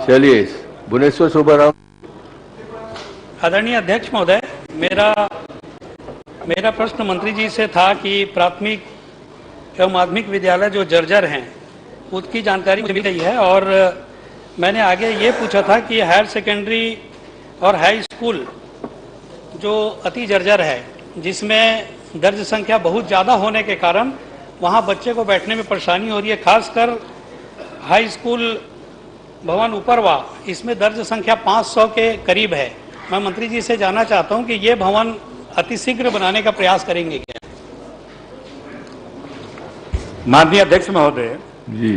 चलिए, भुवनेश्वर सुब्बाराव। आदरणीय अध्यक्ष महोदय, मेरा प्रश्न मंत्री जी से था कि प्राथमिक एवं माध्यमिक विद्यालय जो जर्जर हैं उसकी जानकारी मुझे मिल गई है, और मैंने आगे ये पूछा था कि हायर सेकेंडरी और हाई स्कूल जो अति जर्जर है, जिसमें दर्ज संख्या बहुत ज़्यादा होने के कारण वहाँ बच्चे को बैठने में परेशानी हो रही है, खासकर हाई स्कूल भवन ऊपरवा, इसमें दर्ज संख्या 500 के करीब है। मैं मंत्री जी से जानना चाहता हूं कि ये भवन अतिशीघ्र बनाने का प्रयास करेंगे क्या? माननीय अध्यक्ष महोदय जी,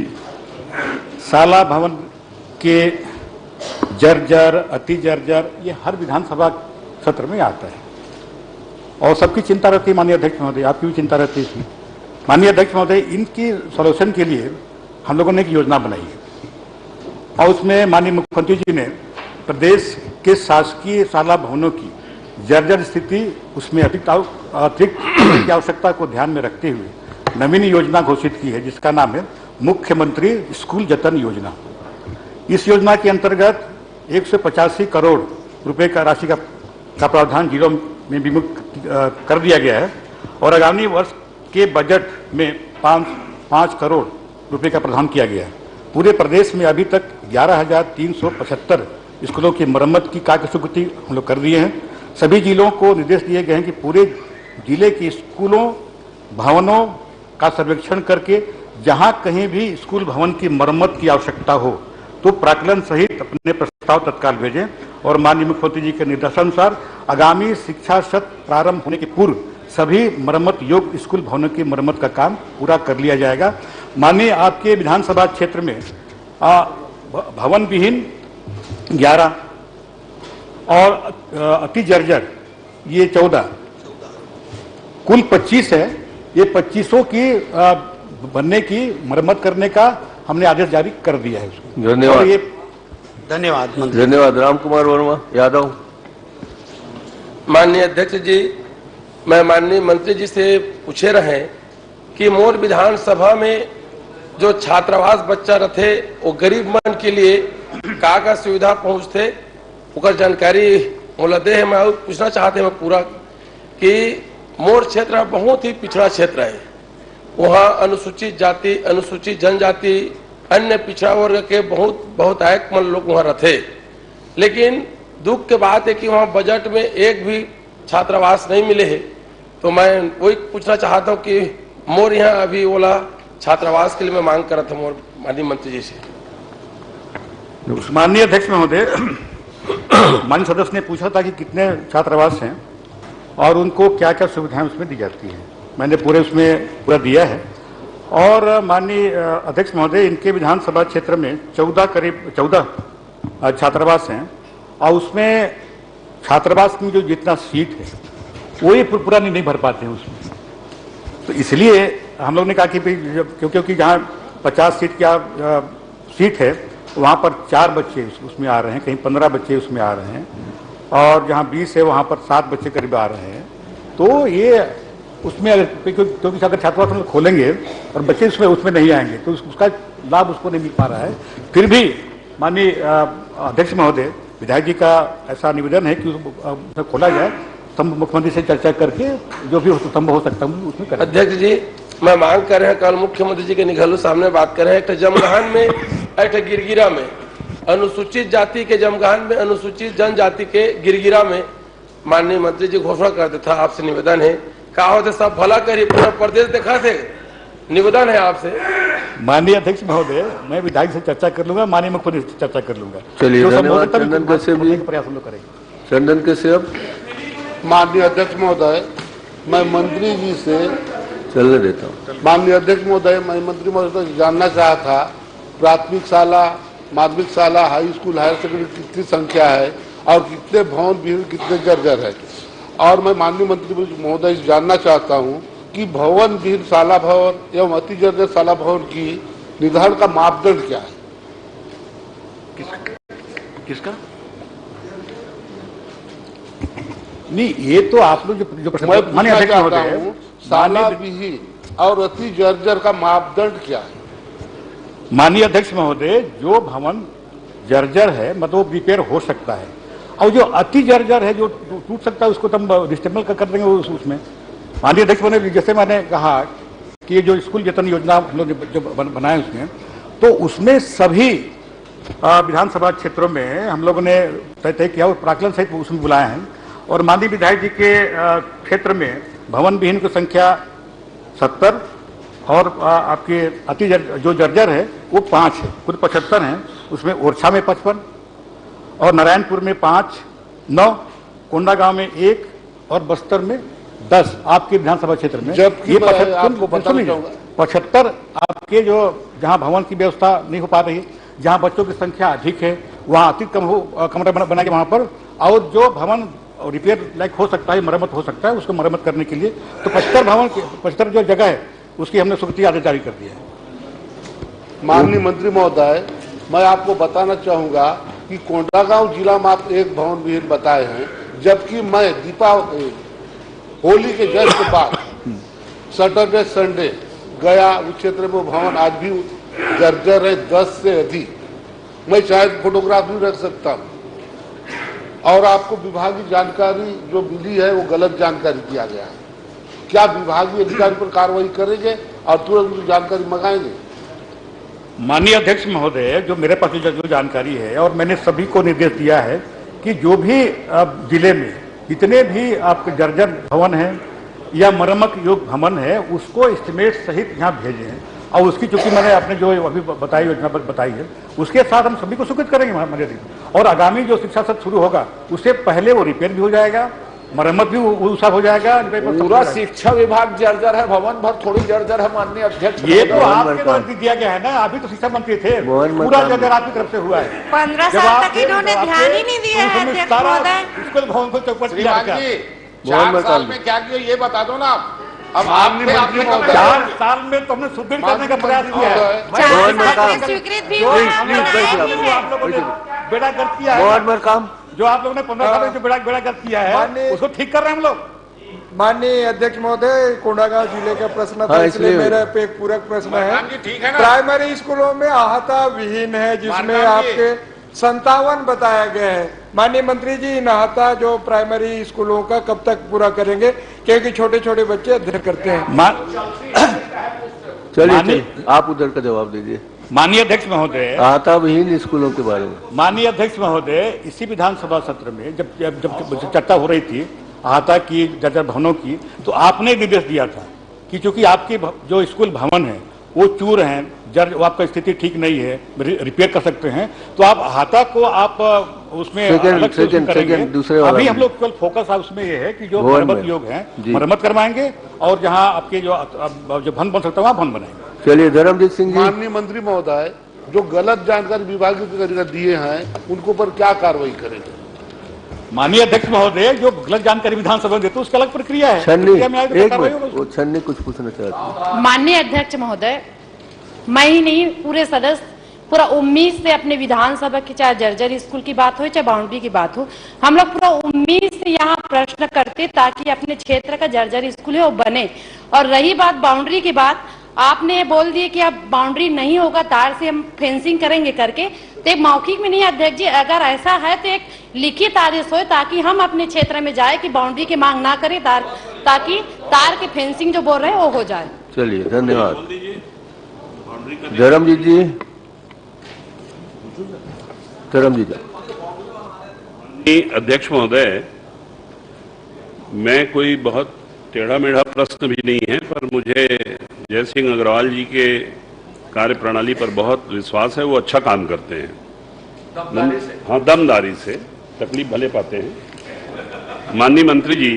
शाला भवन के जर्जर, अति जर्जर, ये हर विधानसभा सत्र में आता है और सबकी चिंता रहती है। माननीय अध्यक्ष महोदय, आपकी भी चिंता रहती है इसमें। माननीय अध्यक्ष महोदय, इनकी सॉल्यूशन के लिए हम लोगों ने एक योजना बनाई है और उसमें माननीय मुख्यमंत्री जी ने प्रदेश के शासकीय शाला भवनों की जर्जर स्थिति, उसमें अतिरिक्त की आवश्यकता को ध्यान में रखते हुए नवीन योजना घोषित की है, जिसका नाम है मुख्यमंत्री स्कूल जतन योजना। इस योजना के अंतर्गत 185 करोड़ रुपए का राशि का प्रावधान जिलों में विमुक्त कर दिया गया है और आगामी वर्ष के बजट में 5 करोड़ रुपए का प्रावधान किया गया है। पूरे प्रदेश में अभी तक 11,375 स्कूलों की मरम्मत की कार्य स्वीकृति हम लोग कर दिए हैं। सभी जिलों को निर्देश दिए गए हैं कि पूरे जिले के स्कूलों भवनों का सर्वेक्षण करके जहां कहीं भी स्कूल भवन की मरम्मत की आवश्यकता हो तो प्राक्कलन सहित अपने प्रस्ताव तत्काल भेजें और माननीय मुख्यमंत्री जी के निर्देशानुसार आगामी शिक्षा सत्र प्रारंभ होने के पूर्व सभी मरम्मत योग्य स्कूल भवनों की मरम्मत का काम पूरा कर लिया जाएगा। माननीय आपके विधानसभा क्षेत्र में भवन विहीन 11 और अति जर्जर ये 14, कुल 25 है। ये 25 की बनने की मरम्मत करने का हमने आदेश जारी कर दिया है। धन्यवाद। धन्यवाद। राम कुमार वर्मा यादव। माननीय अध्यक्ष जी, मैं माननीय मंत्री जी से पूछे रहे कि मोर विधानसभा में जो छात्रावास बच्चा रथे वो गरीब मन के लिए का सुविधा पहुंचते ओकर जानकारी मोलदे है। मैं पूछना चाहते हैं पूरा कि मोर क्षेत्र बहुत ही पिछड़ा क्षेत्र है, वहाँ अनुसूचित जाति, अनुसूचित जनजाति, अन्य पिछड़ा वर्ग के बहुत आयक मन लोग वहाँ रहते, लेकिन दुख के बात है कि वहाँ बजट में एक भी छात्रावास नहीं मिले है। तो मैं वही पूछना चाहता हूँ कि मोर यहाँ अभी ओला छात्रावास के लिए मैं मांग कर रहा था मोर माननीय मंत्री जी से। माननीय अध्यक्ष महोदय, माननीय सदस्य ने पूछा था कि कितने छात्रावास हैं और उनको क्या क्या सुविधाएं उसमें दी जाती हैं। मैंने पूरा दिया है। और माननीय अध्यक्ष महोदय, इनके विधानसभा क्षेत्र में 14 छात्रावास हैं और उसमें छात्रावास में जो जितना सीट है वो ये पूरा नहीं भर पाते हैं उसमें। तो इसलिए हम लोग ने कहा कि क्योंकि जहाँ 50 सीट का सीट है वहाँ पर 4 बच्चे उसमें आ रहे हैं, कहीं 15 बच्चे उसमें आ रहे हैं और जहाँ 20 है वहाँ पर 7 बच्चे करीब आ रहे हैं। तो ये उसमें क्योंकि अगर छात्रावास हम खोलेंगे और बच्चे उसमें नहीं आएंगे तो उसका लाभ उसको नहीं मिल पा रहा है। फिर भी माननीय अध्यक्ष महोदय, विधायक जी का ऐसा निवेदन है कि उसे खोला जाए, मुख्यमंत्री से चर्चा करके जो भी संभव हो सकता है उसमें करें। अध्यक्ष जी, मैं मांग कर रहे हैं, कल मुख्यमंत्री जी के निघलू सामने बात कर रहे हैं, एक जमगाहन में, एक गिरगिरा में, अनुसूचित जाति के जमगाहन में, अनुसूचित जनजाति के गिरगिरा में माननीय मंत्री जी घोषणा करते था। आपसे निवेदन है, कहा होते सब भला करिए, पूरा प्रदेश देखा थे, निवेदन है आपसे। माननीय अध्यक्ष महोदय, मैं विधायक से चर्चा कर लूंगा, माननीय मुख्यमंत्री से चर्चा कर लूंगा। चलिए, धन्यवाद। चंदन कश्यप भी प्रयास हम लोग करेंगे। चंदन कश्यप। माननीय अध्यक्ष महोदय, मैं मंत्री जी से चलने देता हूँ। माननीय अध्यक्ष महोदय, मैं मंत्री महोदय से जानना चाहा था प्राथमिक शाला, माध्यमिक शाला, हाई स्कूल, हायर सेकेंडरी कितनी संख्या है और कितने भवन विहीन, कितने जर्जर है। और मैं माननीय मंत्री महोदय से जानना चाहता हूँ कि भवन विहीन शाला भवन एवं अति जर्जर शाला भवन की निर्धारण का मापदंड क्या है? किसका? नहीं, ये तो आप लोग जो प्रश्न मैं चाहता हूँ, शाला विहीन और अति जर्जर का मापदंड क्या है? माननीय अध्यक्ष महोदय, जो भवन जर्जर है मतलब वो रिपेयर हो सकता है, और जो अति जर्जर है जो टूट सकता है उसको तो हम डिस्टेबल कर देंगे उसमें। माननीय अध्यक्ष महोदय, जैसे मैंने कहा कि जो स्कूल वेतन योजना हम लोग जो बनाए उसमें, तो उसमें सभी विधानसभा क्षेत्रों में हम लोगों ने तय किया और प्राकलन सहित उसमें बुलाए हैं। और माननीय विधायक जी के क्षेत्र में भवन विहीन की संख्या 70 और आपके अति जो जर्जर है वो 5 है, कुल 75 हैं। उसमें ओरछा में 55 और नारायणपुर में 5, 9, कोंडागांव में 1 और बस्तर में 10 आपके विधानसभा क्षेत्र में। जबकि मैं आपको बताना चाहूंगा 75 आपके जो जहां भवन की व्यवस्था नहीं हो पा रही, जहां बच्चों की संख्या अधिक है वहां अति कमरे बना के वहां पर, और जो भवन रिपेयर लायक हो सकता है, मरम्मत हो सकता है, उसको मरम्मत करने के लिए तो 75 जो जगह है उसकी हमने स्वीकृति आदेश जारी कर दिया है। माननीय मंत्री महोदय, मैं आपको बताना चाहूंगा कि कोंडागांव जिला में आप एक भवन विहीन बताए हैं, जबकि मैं दीपावली होली के जस्ट बाद सैटरडे संडे गया, उस क्षेत्र में भवन आज भी जर्जर है 10 से अधिक। मैं शायद फोटोग्राफ भी रख सकता हूँ, और आपको विभागीय जानकारी जो मिली है वो गलत जानकारी दिया गया है। क्या विभागीय अधिकारी पर कार्रवाई करेंगे और तुरंत जानकारी मंगाएंगे? माननीय अध्यक्ष महोदय, जो मेरे पास जो जानकारी है और मैंने सभी को निर्देश दिया है कि जो भी जिले में जितने भी आपके जर्जर भवन हैं या मरम्मत योग्य भवन है उसको एस्टिमेट सहित यहाँ भेजे हैं, और उसकी चूंकि मैंने आपने जो अभी बताई योजना बताई है उसके साथ हम सभी को स्वीकृत करेंगे हमारे दिन। और आगामी जो शिक्षा सत्र शुरू होगा उससे पहले वो रिपेयर भी हो जाएगा, मरम्मत भी उसका हो जाएगा। पूरा शिक्षा विभाग जर्जर है, भवन भर थोड़ी जर्जर है माननीय अध्यक्ष। ये तो आपके द्वारा दिया गया है ना, अभी तो शिक्षा मंत्री थे, पूरा जर्जर आपकी तरफ से हुआ है। 15 साल तक इन्होंने ध्यान ही नहीं दिया है अध्यक्ष महोदय। स्कूल भवन को चौपट किया। 4 साल में क्या किया ये बता दो ना आप। अब आपने 4 साल में तो हमने सुदृढ़ करने का प्रयास किया है। 4 साल में स्वीकृत भी हुआ, आप लोगों ने बेड़ा गर्क किया है काम, जो आप लोगों ने 15 साल में जो बेड़ा गर्क किया है उसको ठीक कर रहे हैं हम लोग। माननीय अध्यक्ष महोदय, कोंडागांव जिले का प्रश्न था, इसलिए मेरा पे एक पूरक प्रश्न है। प्राइमरी स्कूलों में आहता विहीन है जिसमें आपके 57 बताया गया है। माननीय मंत्री जी, इन आहता जो प्राइमरी स्कूलों का कब तक पूरा करेंगे, क्योंकि छोटे छोटे बच्चे अध्ययन करते हैं। चलिए आप उधर का जवाब दीजिए। माननीय अध्यक्ष महोदय, आहता विहीन स्कूलों के बारे में माननीय अध्यक्ष महोदय, इसी विधानसभा सत्र में जब चर्चा हो रही थी आहता की जर्जर भवनों की, तो आपने निर्देश दिया था कि चूंकि आपके जो स्कूल भवन है वो चूर हैं, वो आपका स्थिति ठीक नहीं है, रिपेयर कर सकते हैं, तो आप आहता को आप उसमें अलग से करेंगे। अभी हम लोग केवल फोकस उसमें ये है कि जो मरम्मत योग हैं मरम्मत करवाएंगे, और जहां आपके जो भवन बन सकता है वहां भवन बनाएंगे। चलिए धर्मजीत सिंह जी। माननीय मंत्री महोदय, जो गलत जानकारी विभागीय दिए हैं उनको ऊपर क्या कार्रवाई करेंगे? माननीय अध्यक्ष महोदय, जो गलत जानकारी विधानसभा देते उसकी अलग प्रक्रिया है। छन्नी कुछ पूछना चाहते हैं। माननीय अध्यक्ष महोदय, मैं ही नहीं पूरे सदस्य पूरा उम्मीद से अपने विधानसभा की, चाहे जर्जर स्कूल की बात हो चाहे बाउंड्री की बात हो, हम लोग पूरा उम्मीद से यहाँ प्रश्न करते ताकि अपने क्षेत्र का जर्जर स्कूल है वो बने। और रही बात बाउंड्री की बात, आपने बोल दिए कि अब बाउंड्री नहीं होगा, तार से हम फेंसिंग करेंगे करके, तो एक मौखिक में नहीं अध्यक्ष जी, अगर ऐसा है तो एक लिखित आदेश हो ताकि हम अपने क्षेत्र में जाए कि बाउंड्री की मांग ना करें, ताकि तार की फेंसिंग जो बोल रहे हैं वो हो जाए। चलिए धन्यवाद। धर्मजीत जी। अध्यक्ष महोदय, मैं कोई बहुत टेढ़ा मेढ़ा प्रश्न भी नहीं है, पर मुझे जय सिंह अग्रवाल जी के कार्य प्रणाली पर बहुत विश्वास है। वो अच्छा काम करते हैं, हाँ दमदारी से, तकलीफ भले पाते हैं। माननीय मंत्री जी,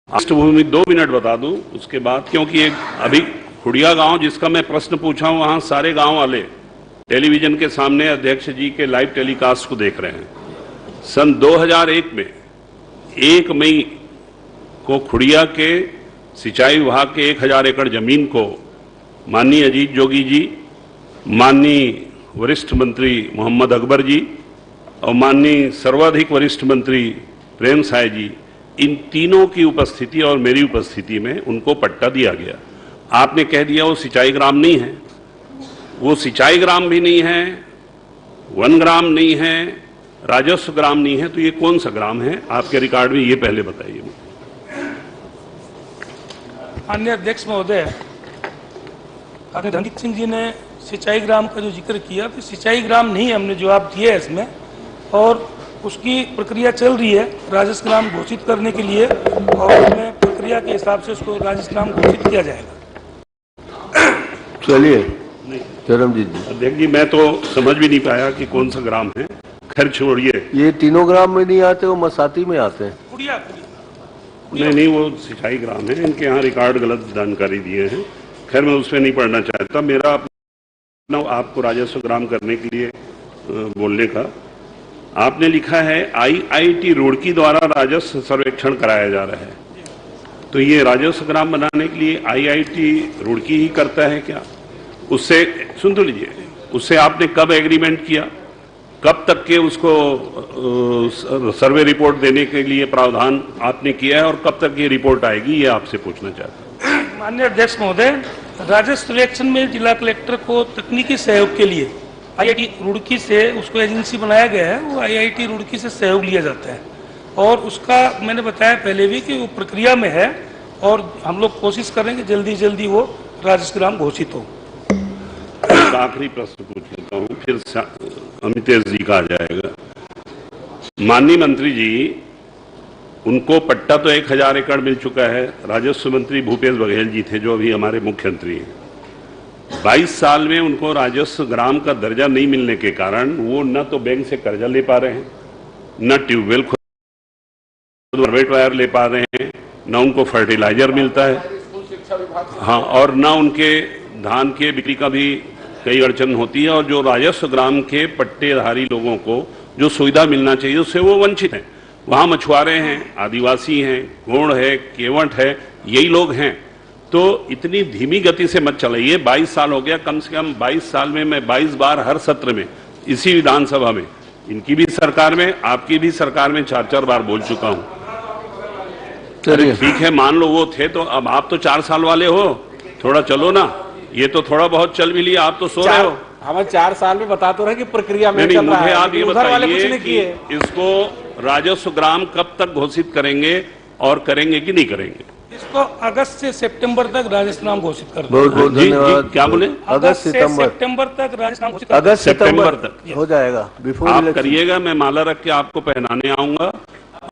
पृष्ठभूमि 2 मिनट बता दूं उसके बाद, क्योंकि एक अभी खुड़िया गांव जिसका मैं प्रश्न पूछा हूं, वहां सारे गांव वाले टेलीविजन के सामने अध्यक्ष जी के लाइव टेलीकास्ट को देख रहे हैं। सन 2001 में 1 मई को खुड़िया के सिंचाई विभाग के 1000 एकड़ जमीन को माननीय अजीत जोगी जी, माननीय वरिष्ठ मंत्री मोहम्मद अकबर जी और माननीय सर्वाधिक वरिष्ठ मंत्री प्रेम साय जी, इन तीनों की उपस्थिति और मेरी उपस्थिति में उनको पट्टा दिया गया। आपने कह दिया वो सिंचाई ग्राम नहीं है, वो सिंचाई ग्राम भी नहीं है, वन ग्राम नहीं है, राजस्व ग्राम नहीं है, तो ये कौन सा ग्राम है आपके रिकॉर्ड में, ये पहले बताइए। माननीय अध्यक्ष महोदय, धनजीत सिंह जी ने सिंचाई ग्राम का जो जिक्र किया, तो सिंचाई ग्राम नहीं हमने जवाब दिया है इसमें, और उसकी प्रक्रिया चल रही है राजस्व ग्राम घोषित करने के लिए, और उसमें प्रक्रिया के हिसाब से उसको राजस्व ग्राम घोषित किया जाएगा। चलिए चरणजीत जी। अध्यक्ष जी, मैं तो समझ भी नहीं पाया कि कौन सा ग्राम है, खैर छोड़िए। ये तीनों ग्राम में नहीं आते, वो मसाती में आते हैं। नहीं, वो सिंचाई ग्राम है, इनके यहाँ रिकॉर्ड गलत जानकारी दिए हैं। खैर मैं उस पर नहीं पढ़ना चाहता, मेरा अपना आपको राजस्व ग्राम करने के लिए बोलने का। आपने लिखा है IIT रुड़की द्वारा राजस्व सर्वेक्षण कराया जा रहा है, तो ये राजस्व ग्राम बनाने के लिए IIT रुड़की ही करता है क्या? उससे सुन तो लीजिए, उससे आपने कब एग्रीमेंट किया, कब तक के उसको सर्वे रिपोर्ट देने के लिए प्रावधान आपने किया है, और कब तक ये रिपोर्ट आएगी, ये आपसे पूछना चाहता हूँ। माननीय अध्यक्ष महोदय, राजस्व सर्वेक्षण में जिला कलेक्टर को तकनीकी सहयोग के लिए IIT रुड़की से उसको एजेंसी बनाया गया है, वो IIT रुड़की से सहयोग लिया जाता है, और उसका मैंने बताया पहले भी कि वो प्रक्रिया में है, और हम लोग कोशिश करेंगे जल्दी जल्दी वो राजस्व ग्राम घोषित हो। आखिरी प्रश्न पूछ लेता हूँ, फिर अमितेश जी का आ जाएगा। माननीय मंत्री जी, उनको पट्टा तो 1000 एकड़ मिल चुका है। राजस्व मंत्री भूपेश बघेल जी थे जो अभी हमारे मुख्यमंत्री हैं। 22 साल में उनको राजस्व ग्राम का दर्जा नहीं मिलने के कारण वो न तो बैंक से कर्जा ले पा रहे हैं, न ट्यूबवेल खुद वायर ले पा रहे हैं, न उनको फर्टिलाइजर मिलता है, हाँ, और न उनके धान के बिक्री का भी कई अड़चन होती है, और जो राजस्व ग्राम के पट्टेधारी लोगों को जो सुविधा मिलना चाहिए उससे वो वंचित हैं। वहाँ मछुआरे हैं, आदिवासी हैं, गोंड है, केवट है, यही लोग हैं। तो इतनी धीमी गति से मत चलाइए। 22 साल हो गया, कम से कम 22 साल में मैं 22 बार हर सत्र में, इसी विधानसभा में, इनकी भी सरकार में, आपकी भी सरकार में 4-4 बार बोल चुका हूँ। ठीक है, मान लो वो थे, तो अब आप तो 4 साल वाले हो, थोड़ा चलो ना। ये तो थोड़ा बहुत चल भी लिया, आप तो सो रहे हो। हमें 4 साल में बता तो रहे कि प्रक्रिया में नहीं, चल रहा मुझे है, आप ये बताइए कि इसको राजस्व ग्राम कब तक घोषित करेंगे, और करेंगे कि नहीं करेंगे? इसको अगस्त से सितंबर तक राजस्व ग्राम घोषित कर बहुत बहुत धन्यवाद। क्या बोले? अगस्त सितंबर तक राजस्व ग्राम घोषित, अगस्त सितंबर तक हो जाएगा। बिफोर आप करिएगा, मैं माला रख के आपको पहनाने आऊंगा,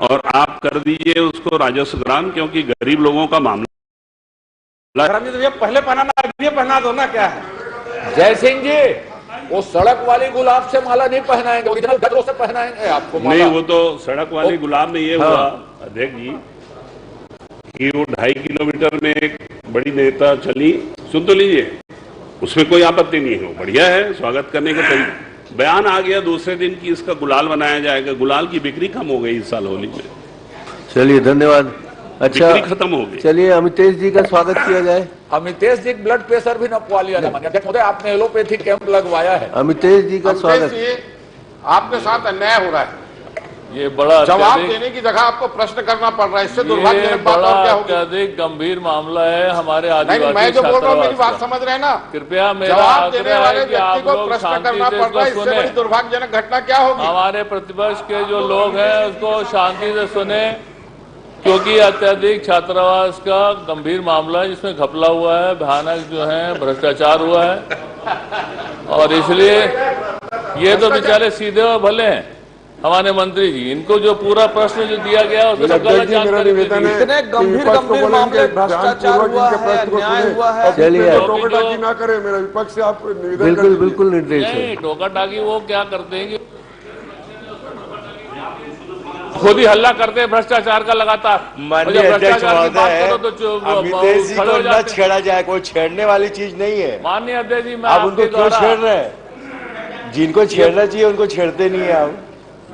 और आप कर दीजिए उसको राजस्व ग्राम, क्योंकि गरीब लोगों का मामला। पहले पहनाना, अभी पहना दो ना, क्या है? जय सिंह जी, वो सड़क वाली गुलाब से माला नहीं पहनाएंगे, ओरिजिनल गजरों से पहनाएंगे आपको माला। नहीं, वो तो सड़क वाली गुलाब में ये हुआ अध्यक्ष जी कि वो 2.5 किलोमीटर में एक बड़ी नेता चली, सुन तो लीजिए, उसमें कोई आपत्ति नहीं है, बढ़िया है, स्वागत करने का तरीका। बयान आ गया दूसरे दिन की इसका गुलाल बनाया जाएगा। गुलाल की बिक्री कम हो गई इस साल होली में। चलिए धन्यवाद। अच्छा, खत्म हो गई। चलिए अमितेश जी का स्वागत किया जाए। अमितेश जी ब्लड प्रेशर भी नपवा लिया है, आपने एलोपैथी कैंप लगवाया है। अमितेश जी का स्वागत। आपके साथ अन्याय हो रहा है, ये बड़ा जवाब देने की जगह आपको प्रश्न करना पड़ रहा है, इससे दुर्भाग्यजनक बात और क्या होगी? अत्यधिक गंभीर मामला है हमारे आदिवासी। मैं जो बोल रहा हूँ मेरी बात समझ रहे हैं ना? कृपया मेरा जवाब देने वाले है कि व्यक्ति आप को लोग प्रश्न शांति करना से पड़ रहा है, इसको इससे बड़ी सुने। दुर्भाग्यजनक घटना क्या होगी? हमारे प्रतिपक्ष के जो लोग हैं उसको शांति से सुने, क्योंकि अत्यधिक छात्रावास का गंभीर मामला है, जिसमें घपला हुआ है, भयानक जो है भ्रष्टाचार हुआ है, और इसलिए ये तो बेचारे सीधे और भले हैं हमारे मंत्री जी। इनको जो पूरा प्रश्न जो दिया गया उसमें गलत जानकारी दी। इतने गंभीर मामले, भ्रष्टाचार हुआ है, अन्याय हुआ है। चलिए टोका-टाकी ना करें, मेरा विपक्ष से आप निवेदन बिल्कुल बिल्कुल निर्देश है। नहीं, टोका-टाकी वो क्या करते हैं कि खुद ही हल्ला करते हैं भ्रष्टाचार का लगातार। माननीय अध्यक्ष महोदय, अमितेश जी को न छेड़ा जाए, कोई छेड़ने वाली चीज नहीं है। माननीय अध्यक्ष जी, मैं आप उनको क्यों छेड़ रहे हैं? जिनको छेड़ना चाहिए उनको छेड़ते नहीं है आप।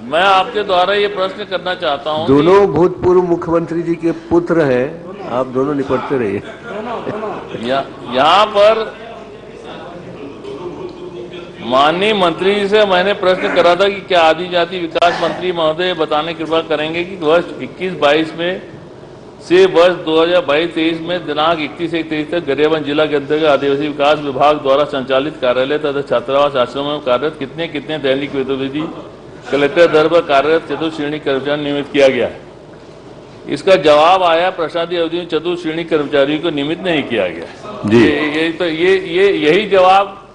मैं आपके द्वारा ये प्रश्न करना चाहता हूँ, दोनों भूतपूर्व मुख्यमंत्री जी के पुत्र हैं, आप दोनों निपटते रहिए। यहाँ पर माननीय मंत्री जी से मैंने प्रश्न करा था कि क्या आदिजाति विकास मंत्री महोदय बताने की कृपा करेंगे कि वर्ष 21-22 में से वर्ष 2022-23 में दिनांक 31-31 तक गरियाबंद जिला के अंतर्गत आदिवासी विकास विभाग द्वारा संचालित कार्यालय तथा छात्रावास आश्रमों में कार्यरत कितने दैनिक वेतनभोगी कलेक्टर दर पर कार्यरत चतुर्श्रेणी कर्मचारी नियमित किया गया है? इसका जवाब आया प्रशासनिक अवधि में चतुर्श्रेणी कर्मचारियों को नियमित नहीं किया गया जी। यही जवाब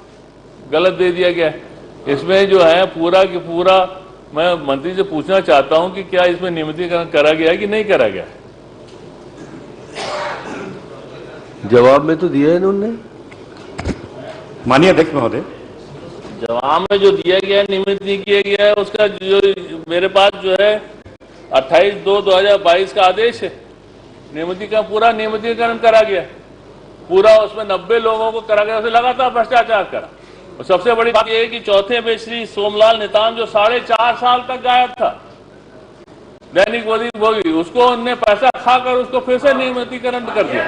गलत दे दिया गया है। इसमें जो है पूरा की पूरा मैं मंत्री से पूछना चाहता हूं कि क्या इसमें नियमितीकरण करा गया है कि नहीं करा गया है? जवाब में तो दिया है इन्होंने। माननीय अध्यक्ष महोदय, जवाब में जो दिया गया है नियमित नहीं किया गया है, उसका जो मेरे पास जो है 28/2/2022 का आदेश है, नियमितीकरण पूरा नियमितीकरण करा गया, पूरा उसमें 90 लोगों को करा गया, उसे लगातार भ्रष्टाचार करा। और सबसे बड़ी बात यह है कि चौथे में श्री सोमलाल नेताम जो 4.5 साल तक गायब था दैनिक भोगी, उसको उनने पैसा खाकर उसको फिर से नियमितीकरण कर दिया।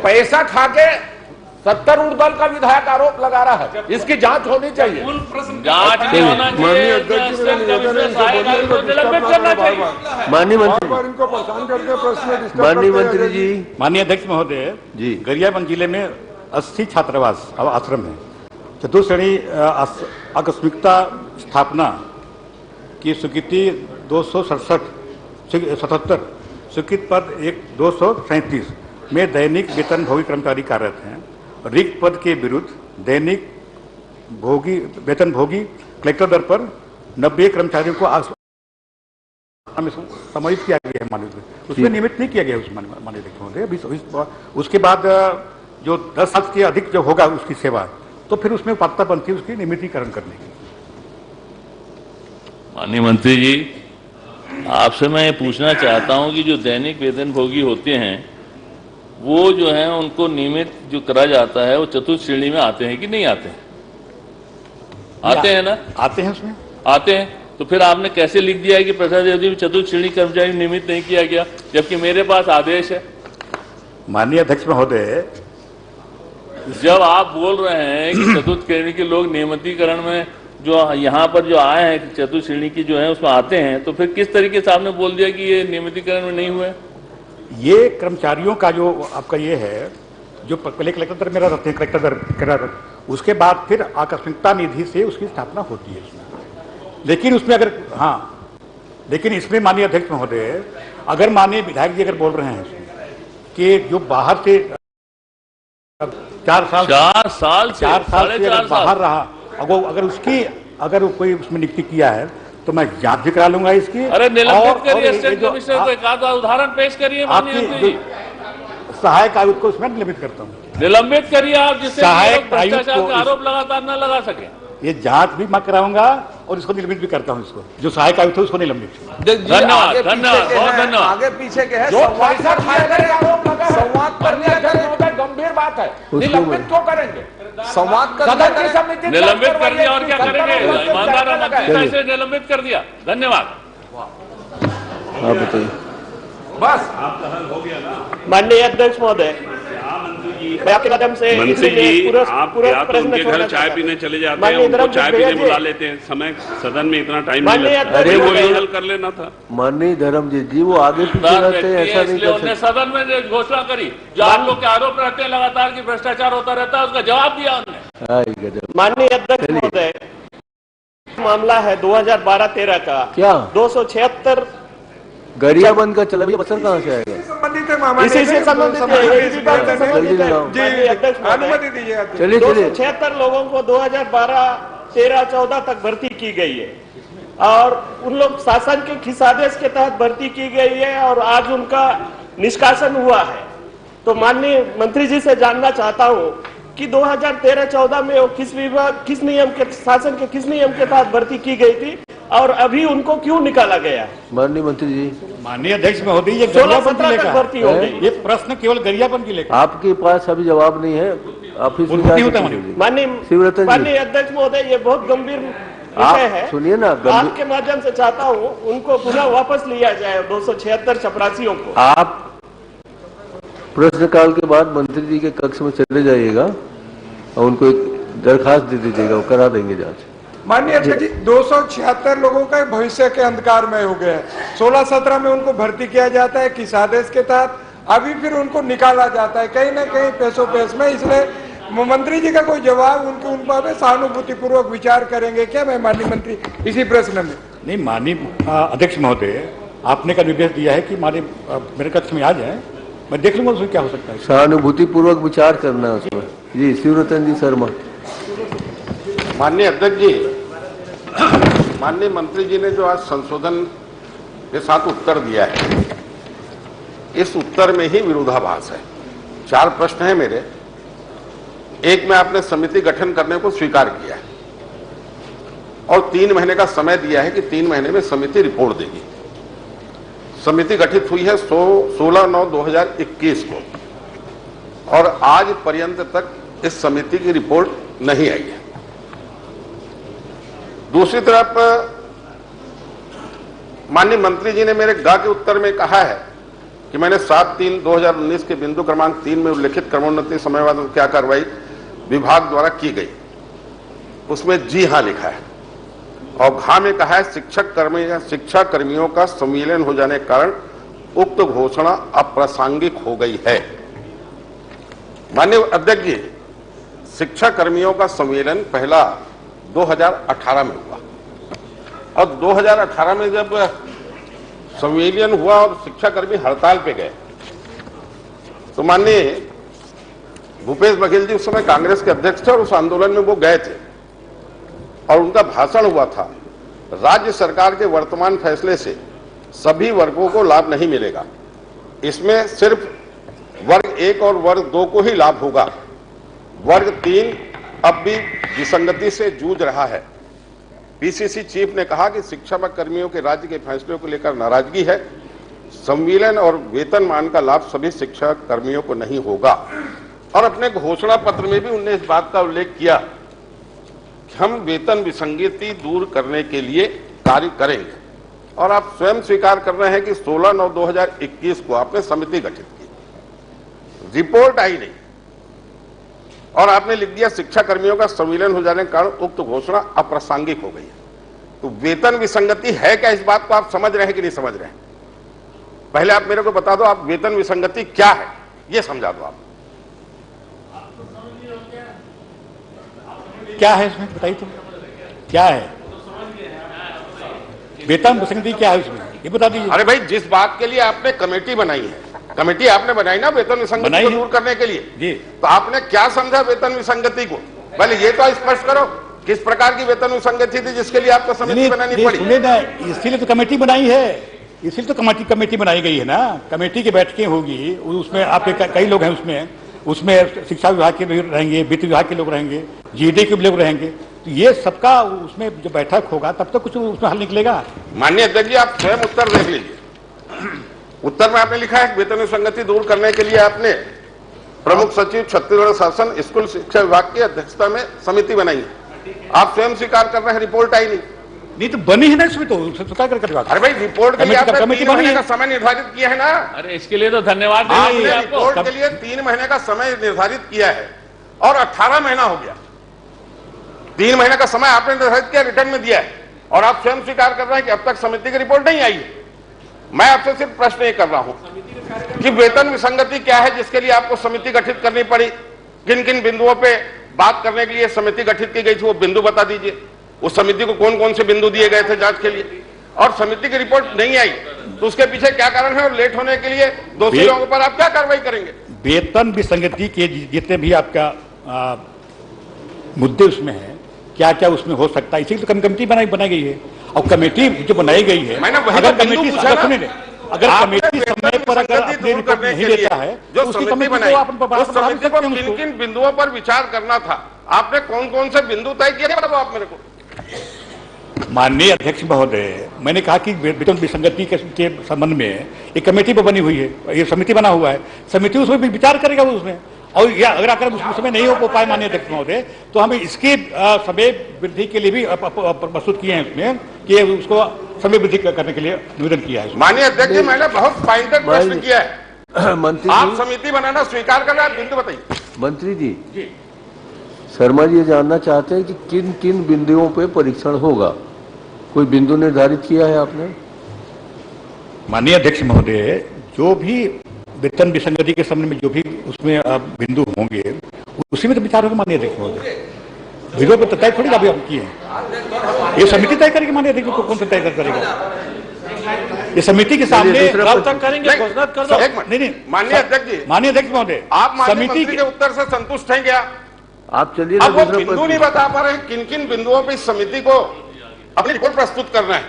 पैसा खाके 70 दल का विधायक आरोप लगा रहा है, इसकी जांच होनी चाहिए। जांच नहीं होना चाहिए, माननीय मंत्री, इनको परेशान करके प्रश्न माननीय मंत्री जी। माननीय अध्यक्ष महोदय जी, गरियाबंद जिले में 80 छात्रावास आश्रम है। चतुर्श्रेणी आकस्मिकता स्थापना की स्वीकृति 277 स्वीकृत पद 237 में दैनिक वेतन भोगी कर्मचारी कार्यरत हैं। रिक्त पद के विरुद्ध दैनिक वेतन भोगी कलेक्टर दर पर 90 कर्मचारियों को सम्मानित किया गया है। माननीय उसमें नियमित नहीं किया गया उस माननीय अध्यक्ष महोदय। उसके बाद जो 10 साल के अधिक जो होगा उसकी सेवा, तो फिर उसमें पात्रता बनती है उसकी नियमितीकरण करने की। माननीय मंत्री जी, आपसे मैं ये पूछना चाहता हूं कि जो दैनिक वेतन भोगी होते हैं वो जो है उनको नियमित जो करा जाता है वो चतुर्थ श्रेणी में आते हैं कि नहीं आते हैं? आते हैं ना? आते हैं, उसमें आते हैं। तो फिर आपने कैसे लिख दिया है कि प्रशासनिक अवधि में चतुर्थ श्रेणी कर्मचारी नियमित नहीं किया गया, जबकि मेरे पास आदेश है? माननीय अध्यक्ष महोदय, जब आप बोल रहे हैं कि चतुर्थ श्रेणी के लोग नियमितीकरण में जो यहाँ पर जो आए हैं चतुर्थ श्रेणी की जो है उसमें आते हैं, तो फिर किस तरीके से आपने बोल दिया कि ये नियमितीकरण में नहीं हुए? ये कर्मचारियों का जो आपका ये है, जो पहले कलेक्टर दर में रहते हैं, कलेक्टर दर, उसके बाद फिर आकस्मिकता निधि से उसकी स्थापना होती है इसमें। लेकिन उसमें अगर लेकिन इसमें माननीय अध्यक्ष महोदय, अगर माननीय विधायक जी अगर बोल रहे हैं कि जो बाहर से 4 साल से बाहर रहा, अगर कोई उसमें नियुक्ति किया है तो मैं जांच भी करा लूंगा इसकी। अरे निलंबित करिए स्टेट कमिश्नर को, एक आध उदाहरण पेश करिए माननीय मंत्री जी। सहायक आयुक्त को उसमें निलंबित करता हूँ। निलंबित करिए आप, जिससे सहायक आयुक्त को आरोप लगातार न लगा सके। ये जांच भी मैं कराऊंगा और इसको निलंबित भी करता हूँ। इसको जो सहायक आयुक्त है उसको निलंबित। धन्यवाद, धन्यवाद, बहुत धन्यवाद। आगे पीछे के है, संवाद करने गंभीर बात है, निलंबित क्यों करेंगे? संवाद करने निलंबित कर दिया और क्या करेंगे? ईमानदार मंत्री से निलंबित कर दिया। धन्यवाद। आप बताइए। बस हो गया ना माननीय अध्यक्ष महोदय, मैं आपके माध्यम से मंत्री जी, आप या तो उनके घर चाय पीने चले जाते हैं, उनको चाय पीने बुला लेते हैं, समय सदन में इतना टाइम नहीं लगता। अरे वो हल कर लेना था। माननीय धर्मजीत जी, वो आगे पीछे रहते हैं, ऐसा नहीं कर सकते। सदन में घोषणा करी, जो आप लोग के आरोप रहते हैं लगातार की भ्रष्टाचार होता रहता है, उसका जवाब दिया उन्होंने। माननीय अध्यक्ष महोदय, मामला है 2012-13 का, क्या 276 गरियाबंद का चला, बसर कहाँ से आएगा? इसी से संबंधित अनुमति दीजिए। चलिए 276 लोगों को 2012-13-14 तक भर्ती की गई है और उन लोग शासन के खिसादेश के तहत भर्ती की गई है और आज उनका निष्कासन हुआ है। तो माननीय मंत्री जी से जानना चाहता हूँ कि 2013-14 में वो किस विभाग, किस नियम के, शासन के किस नियम के तहत भर्ती की गई थी और अभी उनको क्यों निकाला गया? माननीय मंत्री जी, माननीय अध्यक्ष महोदय, ये 16-17 तक भर्ती हो गई। ये प्रश्न केवल गरियाबंद की लेकर, आपके पास अभी जवाब नहीं है, ऑफिस में माननीय अध्यक्ष महोदय, ये बहुत गंभीर विषय है। सुनिए ना, आपके माध्यम से चाहता हूँ उनको पुनः वापस लिया जाए, 276 चपरासियों को। आप प्रश्नकाल के बाद मंत्री जी के कक्ष में चले जाइएगा और उनको एक दरखास्त दे दीजिएगा, वो करा देंगे जांच। माननीय अध्यक्ष जी, 276 लोगों का भविष्य के अंधकार में हो गया है। 16-17 में उनको भर्ती किया जाता है किस आदेश के तहत, अभी फिर उनको निकाला जाता है कहीं ना कहीं पैसों पैस में। इसलिए मंत्री जी का कोई जवाब उनके उन पर सहानुभूति पूर्वक विचार करेंगे क्या? मैं माननीय मंत्री इसी प्रश्न में। नहीं, माननीय अध्यक्ष महोदय, आपने का निर्देश दिया है कि माननीय मेरे कक्ष में आ जाए, मैं देख लूंगा उसमें क्या हो सकता है। सहानुभूति पूर्वक विचार करना है उसमें। जी, शिवरतन जी शर्मा। माननीय अध्यक्ष जी, माननीय मंत्री जी ने जो आज संशोधन के साथ उत्तर दिया है, इस उत्तर में ही विरोधाभास है। 4 प्रश्न हैं मेरे। एक में आपने समिति गठन करने को स्वीकार किया है और 3 महीने का समय दिया है कि 3 महीने में समिति रिपोर्ट देगी। समिति गठित हुई है 16/9/2021 को और आज पर्यंत तक इस समिति की रिपोर्ट नहीं आई है। दूसरी तरफ माननीय मंत्री जी ने मेरे गा के उत्तर में कहा है कि मैंने 7/3/2019 के बिंदु क्रमांक 3 में उल्लेखित क्रमोन्नति समयवाद में क्या कार्रवाई विभाग द्वारा की गई, उसमें जी हां लिखा है और घा में कहा है शिक्षा कर्मियों का संविलियन हो जाने के कारण उक्त घोषणा अप्रासंगिक हो गई है। माननीय अध्यक्ष जी, शिक्षा कर्मियों का संविलियन पहला 2018 में हुआ और 2018 में जब संविलियन हुआ और शिक्षाकर्मी हड़ताल पे गए तो माननीय भूपेश बघेल जी उस समय कांग्रेस के अध्यक्ष थे और उस आंदोलन में वो गए थे और उनका भाषण हुआ था, राज्य सरकार के वर्तमान फैसले से सभी वर्गों को लाभ नहीं मिलेगा, इसमें सिर्फ वर्ग 1 और वर्ग 2 को ही लाभ होगा। वर्ग 3 अब भी विसंगति से जूझ रहा है। पीसीसी चीफ ने कहा कि शिक्षा कर्मियों के राज्य के फैसले को लेकर नाराजगी है। संविलियन और वेतनमान का लाभ सभी शिक्षा कर्मियों को नहीं होगा। और अपने घोषणा पत्र में भी उन्होंने इस बात का उल्लेख किया कि हम वेतन विसंगति दूर करने के लिए कार्य करेंगे। और आप स्वयं स्वीकार कर रहे हैं कि 16/9/2021 को आपने समिति गठित की, रिपोर्ट आई नहीं और आपने लिख दिया शिक्षा कर्मियों का संविलियन हो जाने के कारण उक्त घोषणा अप्रासंगिक हो गई है। तो वेतन विसंगति है क्या, इस बात को आप समझ रहे हैं कि नहीं समझ रहे हैं? पहले आप मेरे को बता दो, आप वेतन विसंगति क्या है ये समझा दो। आप क्या है इसमें बताइए तो, क्या है वेतन विसंगति, क्या है इसमें ये बता दीजिए। अरे भाई, जिस बात के लिए आपने कमेटी बनाई है, कमेटी आपने बनाई ना वेतन विसंगति को दूर करने के लिए जी, तो आपने क्या समझा वेतन विसंगति को? पहले ये तो स्पष्ट करो, किस प्रकार की वेतन विसंगति थी जिसके लिए आपको समिति बनानी पड़ी? इसीलिए तो कमेटी बनाई है, इसीलिए तो कमेटी बनाई गई है ना। कमेटी की बैठकें होगी, उसमें आपके कई लोग हैं, उसमें शिक्षा विभाग के लोग रहेंगे, वित्त विभाग के लोग रहेंगे, जीडी के लोग रहेंगे। तो ये सबका उसमें जो बैठक होगा तब तो कुछ उसमें हल निकलेगा। माननीय अध्यक्ष जी, आप स्वयं उत्तर देख लीजिए। उत्तर में आपने लिखा है वेतन विसंगति दूर करने के लिए आपने प्रमुख सचिव छत्तीसगढ़ शासन स्कूल शिक्षा विभाग की अध्यक्षता में समिति बनाई है। आप स्वयं स्वीकार कर रहे हैं रिपोर्ट आई नहीं तो बनी है ना इसमें, तो स्वीकार करके। अरे भाई, रिपोर्ट के लिए आपने 3 महीने का समय निर्धारित किया है ना। अरे इसके लिए तो धन्यवाद। आपने रिपोर्ट के लिए 3 महीने का समय निर्धारित किया है और 18 महीना हो गया। 3 महीने का समय आपने निर्धारित किया, रिटर्न में दिया है और आप स्वयं स्वीकार कर रहे हैं कि अब तक समिति की रिपोर्ट नहीं आई है। मैं आपसे सिर्फ प्रश्न ये कर रहा हूं कि वेतन विसंगति क्या है जिसके लिए आपको समिति गठित करनी पड़ी? किन किन बिंदुओं पे बात करने के लिए समिति गठित की गई थी, वो बिंदु बता दीजिए। उस समिति को कौन कौन से बिंदु दिए गए थे जांच के लिए? और समिति की रिपोर्ट नहीं आई तो उसके पीछे क्या कारण है और लेट होने के लिए दोषी लोगों पर आप क्या कार्रवाई करेंगे? वेतन विसंगति के जितने भी आपका मुद्दे उसमें है, क्या क्या उसमें हो सकता है, इसीलिए तो कमेटी बनाई गई है। और कमेटी जो बनाई गई है, अगर कमेटी समय पर अगर अपनी रिपोर्ट नहीं देता है जो समिति बनाई, उस समिति को किन किन बिंदुओं पर विचार करना था, आपने कौन कौन से बिंदु तय किए बताओ आप मेरे को। माननीय अध्यक्ष महोदय, मैंने कहा कि वेतन विसंगति के संबंध में एक कमेटी बनी हुई है, ये समिति बना हुआ है, समिति उसमें विचार करेगा उसमें। और या अगर उसमें नहीं हो पाए माननीय अध्यक्ष महोदय, तो हम इसके समय वृद्धि के लिए भी प्रस्तुत किए हैं उसमें कि उसको समय वृद्धि करने के लिए निवेदन किया है। माननीय अध्यक्ष जी, मैंने बहुत पॉइंटेड प्रश्न किया है। मंत्री आप समिति बनाना स्वीकार कर रहे हैं, बिंदु बताइए। मंत्री जी, शर्मा जी ये जानना चाहते हैं कि किन किन बिंदुओं पे परीक्षण होगा, कोई बिंदु निर्धारित किया है आपने? माननीय अध्यक्ष महोदय, जो भी वेतन विसंगति के संबंध में जो भी उसमें बिंदु होंगे उसी में तो विचार होगा माननीय अध्यक्ष महोदय। बिंदु पर तय थोड़ी अभी हम किए हैं, ये समिति तय करेगी माननीय अध्यक्ष को, कौन सा तय करेगा ये समिति के सामने कब तक करेंगे घोषणा कर दो। नहीं माननीय अध्यक्ष जी, माननीय अध्यक्ष महोदय, आप माननीय मंत्री के उत्तर से संतुष्ट हैं क्या? आप चलिए, अब वो बिंदु नहीं बता पा रहे हैं किन किन बिंदुओं पर इस समिति को अपनी रिपोर्ट प्रस्तुत करना है।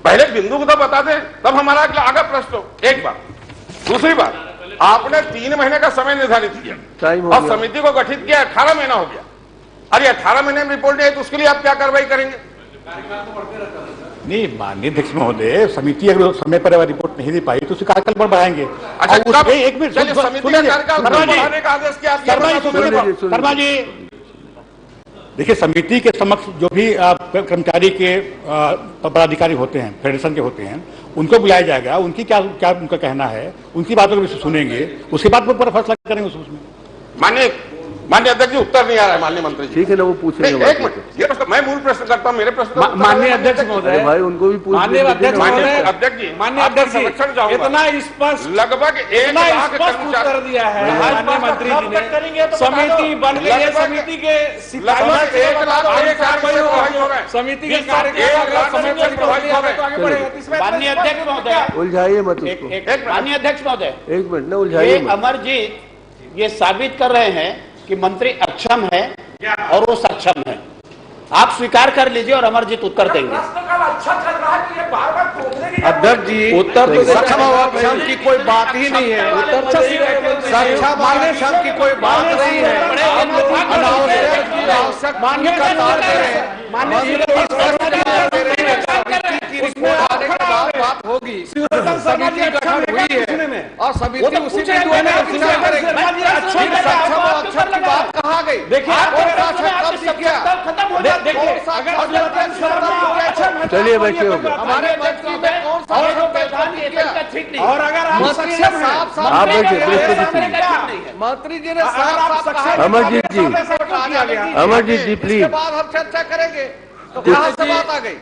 पहले बिंदु को तो बता दें, तब हमारा आगे प्रश्न हो। एक बात। दूसरी बात, आपने 3 महीने का समय निर्धारित किया और समिति को गठित किया, 18 महीना हो गया। अरे 18 महीने में रिपोर्ट नहीं है तो उसके लिए आप क्या कार्रवाई करेंगे? नहीं माननीय अध्यक्ष महोदय, समिति अगर समय पर रिपोर्ट नहीं दे पाई तो उसका कार्यकाल पर बढ़ाएंगे। अच्छा, एक मिनट, समिति का कार्यकाल बढ़ाने का आदेश क्या? शर्मा जी देखिए, समिति के समक्ष जो भी कर्मचारी के पदाधिकारी होते हैं, फेडरेशन के होते हैं, उनको बुलाया जाएगा, उनकी क्या उनका कहना है, उनकी बातों को सुनेंगे, उसके बाद वो पूरा फैसला करेंगे उसमें। माननीय अध्यक्ष जी, उत्तर नहीं आ रहा है माननीय मंत्री जी। ठीक है ना, वो पूछेंगे। एक मिनट, ये तो मैं मूल प्रश्न करता हूँ, मेरे प्रश्न माननीय अध्यक्ष महोदय, भाई उनको भी पूछ माननीय अध्यक्ष जी, माननीय अध्यक्ष इतना स्पष्ट लगभग 1 लाख कर दिया है माननीय मंत्री जी ने। समिति बन गई है, समिति के समिति के माननीय अध्यक्ष महोदय, उलझाइए मत उसको। माननीय अध्यक्ष महोदय, एक मिनट ना, उलझाइए मत। अमरजीत ये साबित कर रहे हैं कि मंत्री अक्षम है और वो सक्षम है। आप स्वीकार कर लीजिए और अमरजीत उत्तर देंगे। अध्यक्ष जी, उत्तर तो सक्षम और अक्षम की कोई बात ही नहीं है। सक्षम और अक्षम की कोई बात नहीं है। बात होगी, समिति गठन हुई है और समिति उसी बिंदु में विचार करेगी। सक्षम और अक्षम की बात कहाँ गई? देखिए, चलिए बैठिए, हो गया। हमारे और अगर आप मंत्री जी ने अमरजीत जी, अमरजीत जी प्लीज, बाद हम चर्चा करेंगे। तो कहाँ से बात आ गई?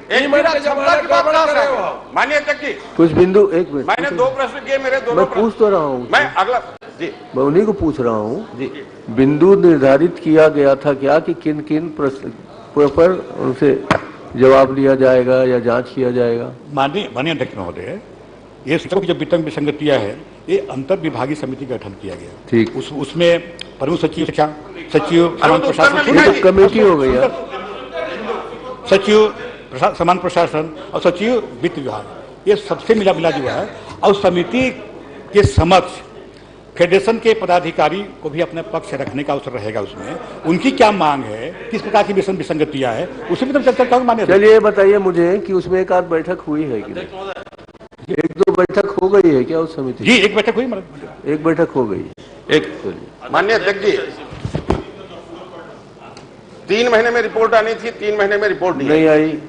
माननीय अध्यक्ष जी, कुछ बिंदु, एक मिनट, मैंने 2 प्रश्न किए, मेरे दोनों मैं पूछ तो रहा हूँ, मैं अगला जी, मैं उन्हीं को पूछ रहा हूँ जी। बिंदु निर्धारित किया गया था क्या कि किन किन प्रश्न पर उनसे जवाब लिया जाएगा या जांच किया जाएगा? माननीय अध्यक्ष महोदय, ये शिक्षकों की जो वेतन विसंगतियां है, ये अंतर विभागीय समिति का गठन किया गया। ठीक, उसमें प्रमुख सचिव शिक्षा, सचिव सामान्य प्रशासन, कमेटी हो गई है, सचिव सामान्य प्रशासन और सचिव वित्त विभाग, ये सबसे मिला जुआ है। और समिति के समक्ष फेडरेशन के पदाधिकारी को भी अपने पक्ष रखने का अवसर रहेगा। उसमें उनकी क्या मांग है, किस प्रकार की वेतन विसंगतियां है, उसी में चर्चा करूँ। मान्य चलिए बताइए मुझे कि उसमें एक आध बैठक हुई है कि नहीं? 1-2 बैठक हो गई है क्या उस समिति? जी, एक बैठक हुई, एक बैठक हो गई। एक माननीय अध्यक्ष जी, 3 महीने में रिपोर्ट आनी थी, 3 महीने में रिपोर्ट नहीं आई।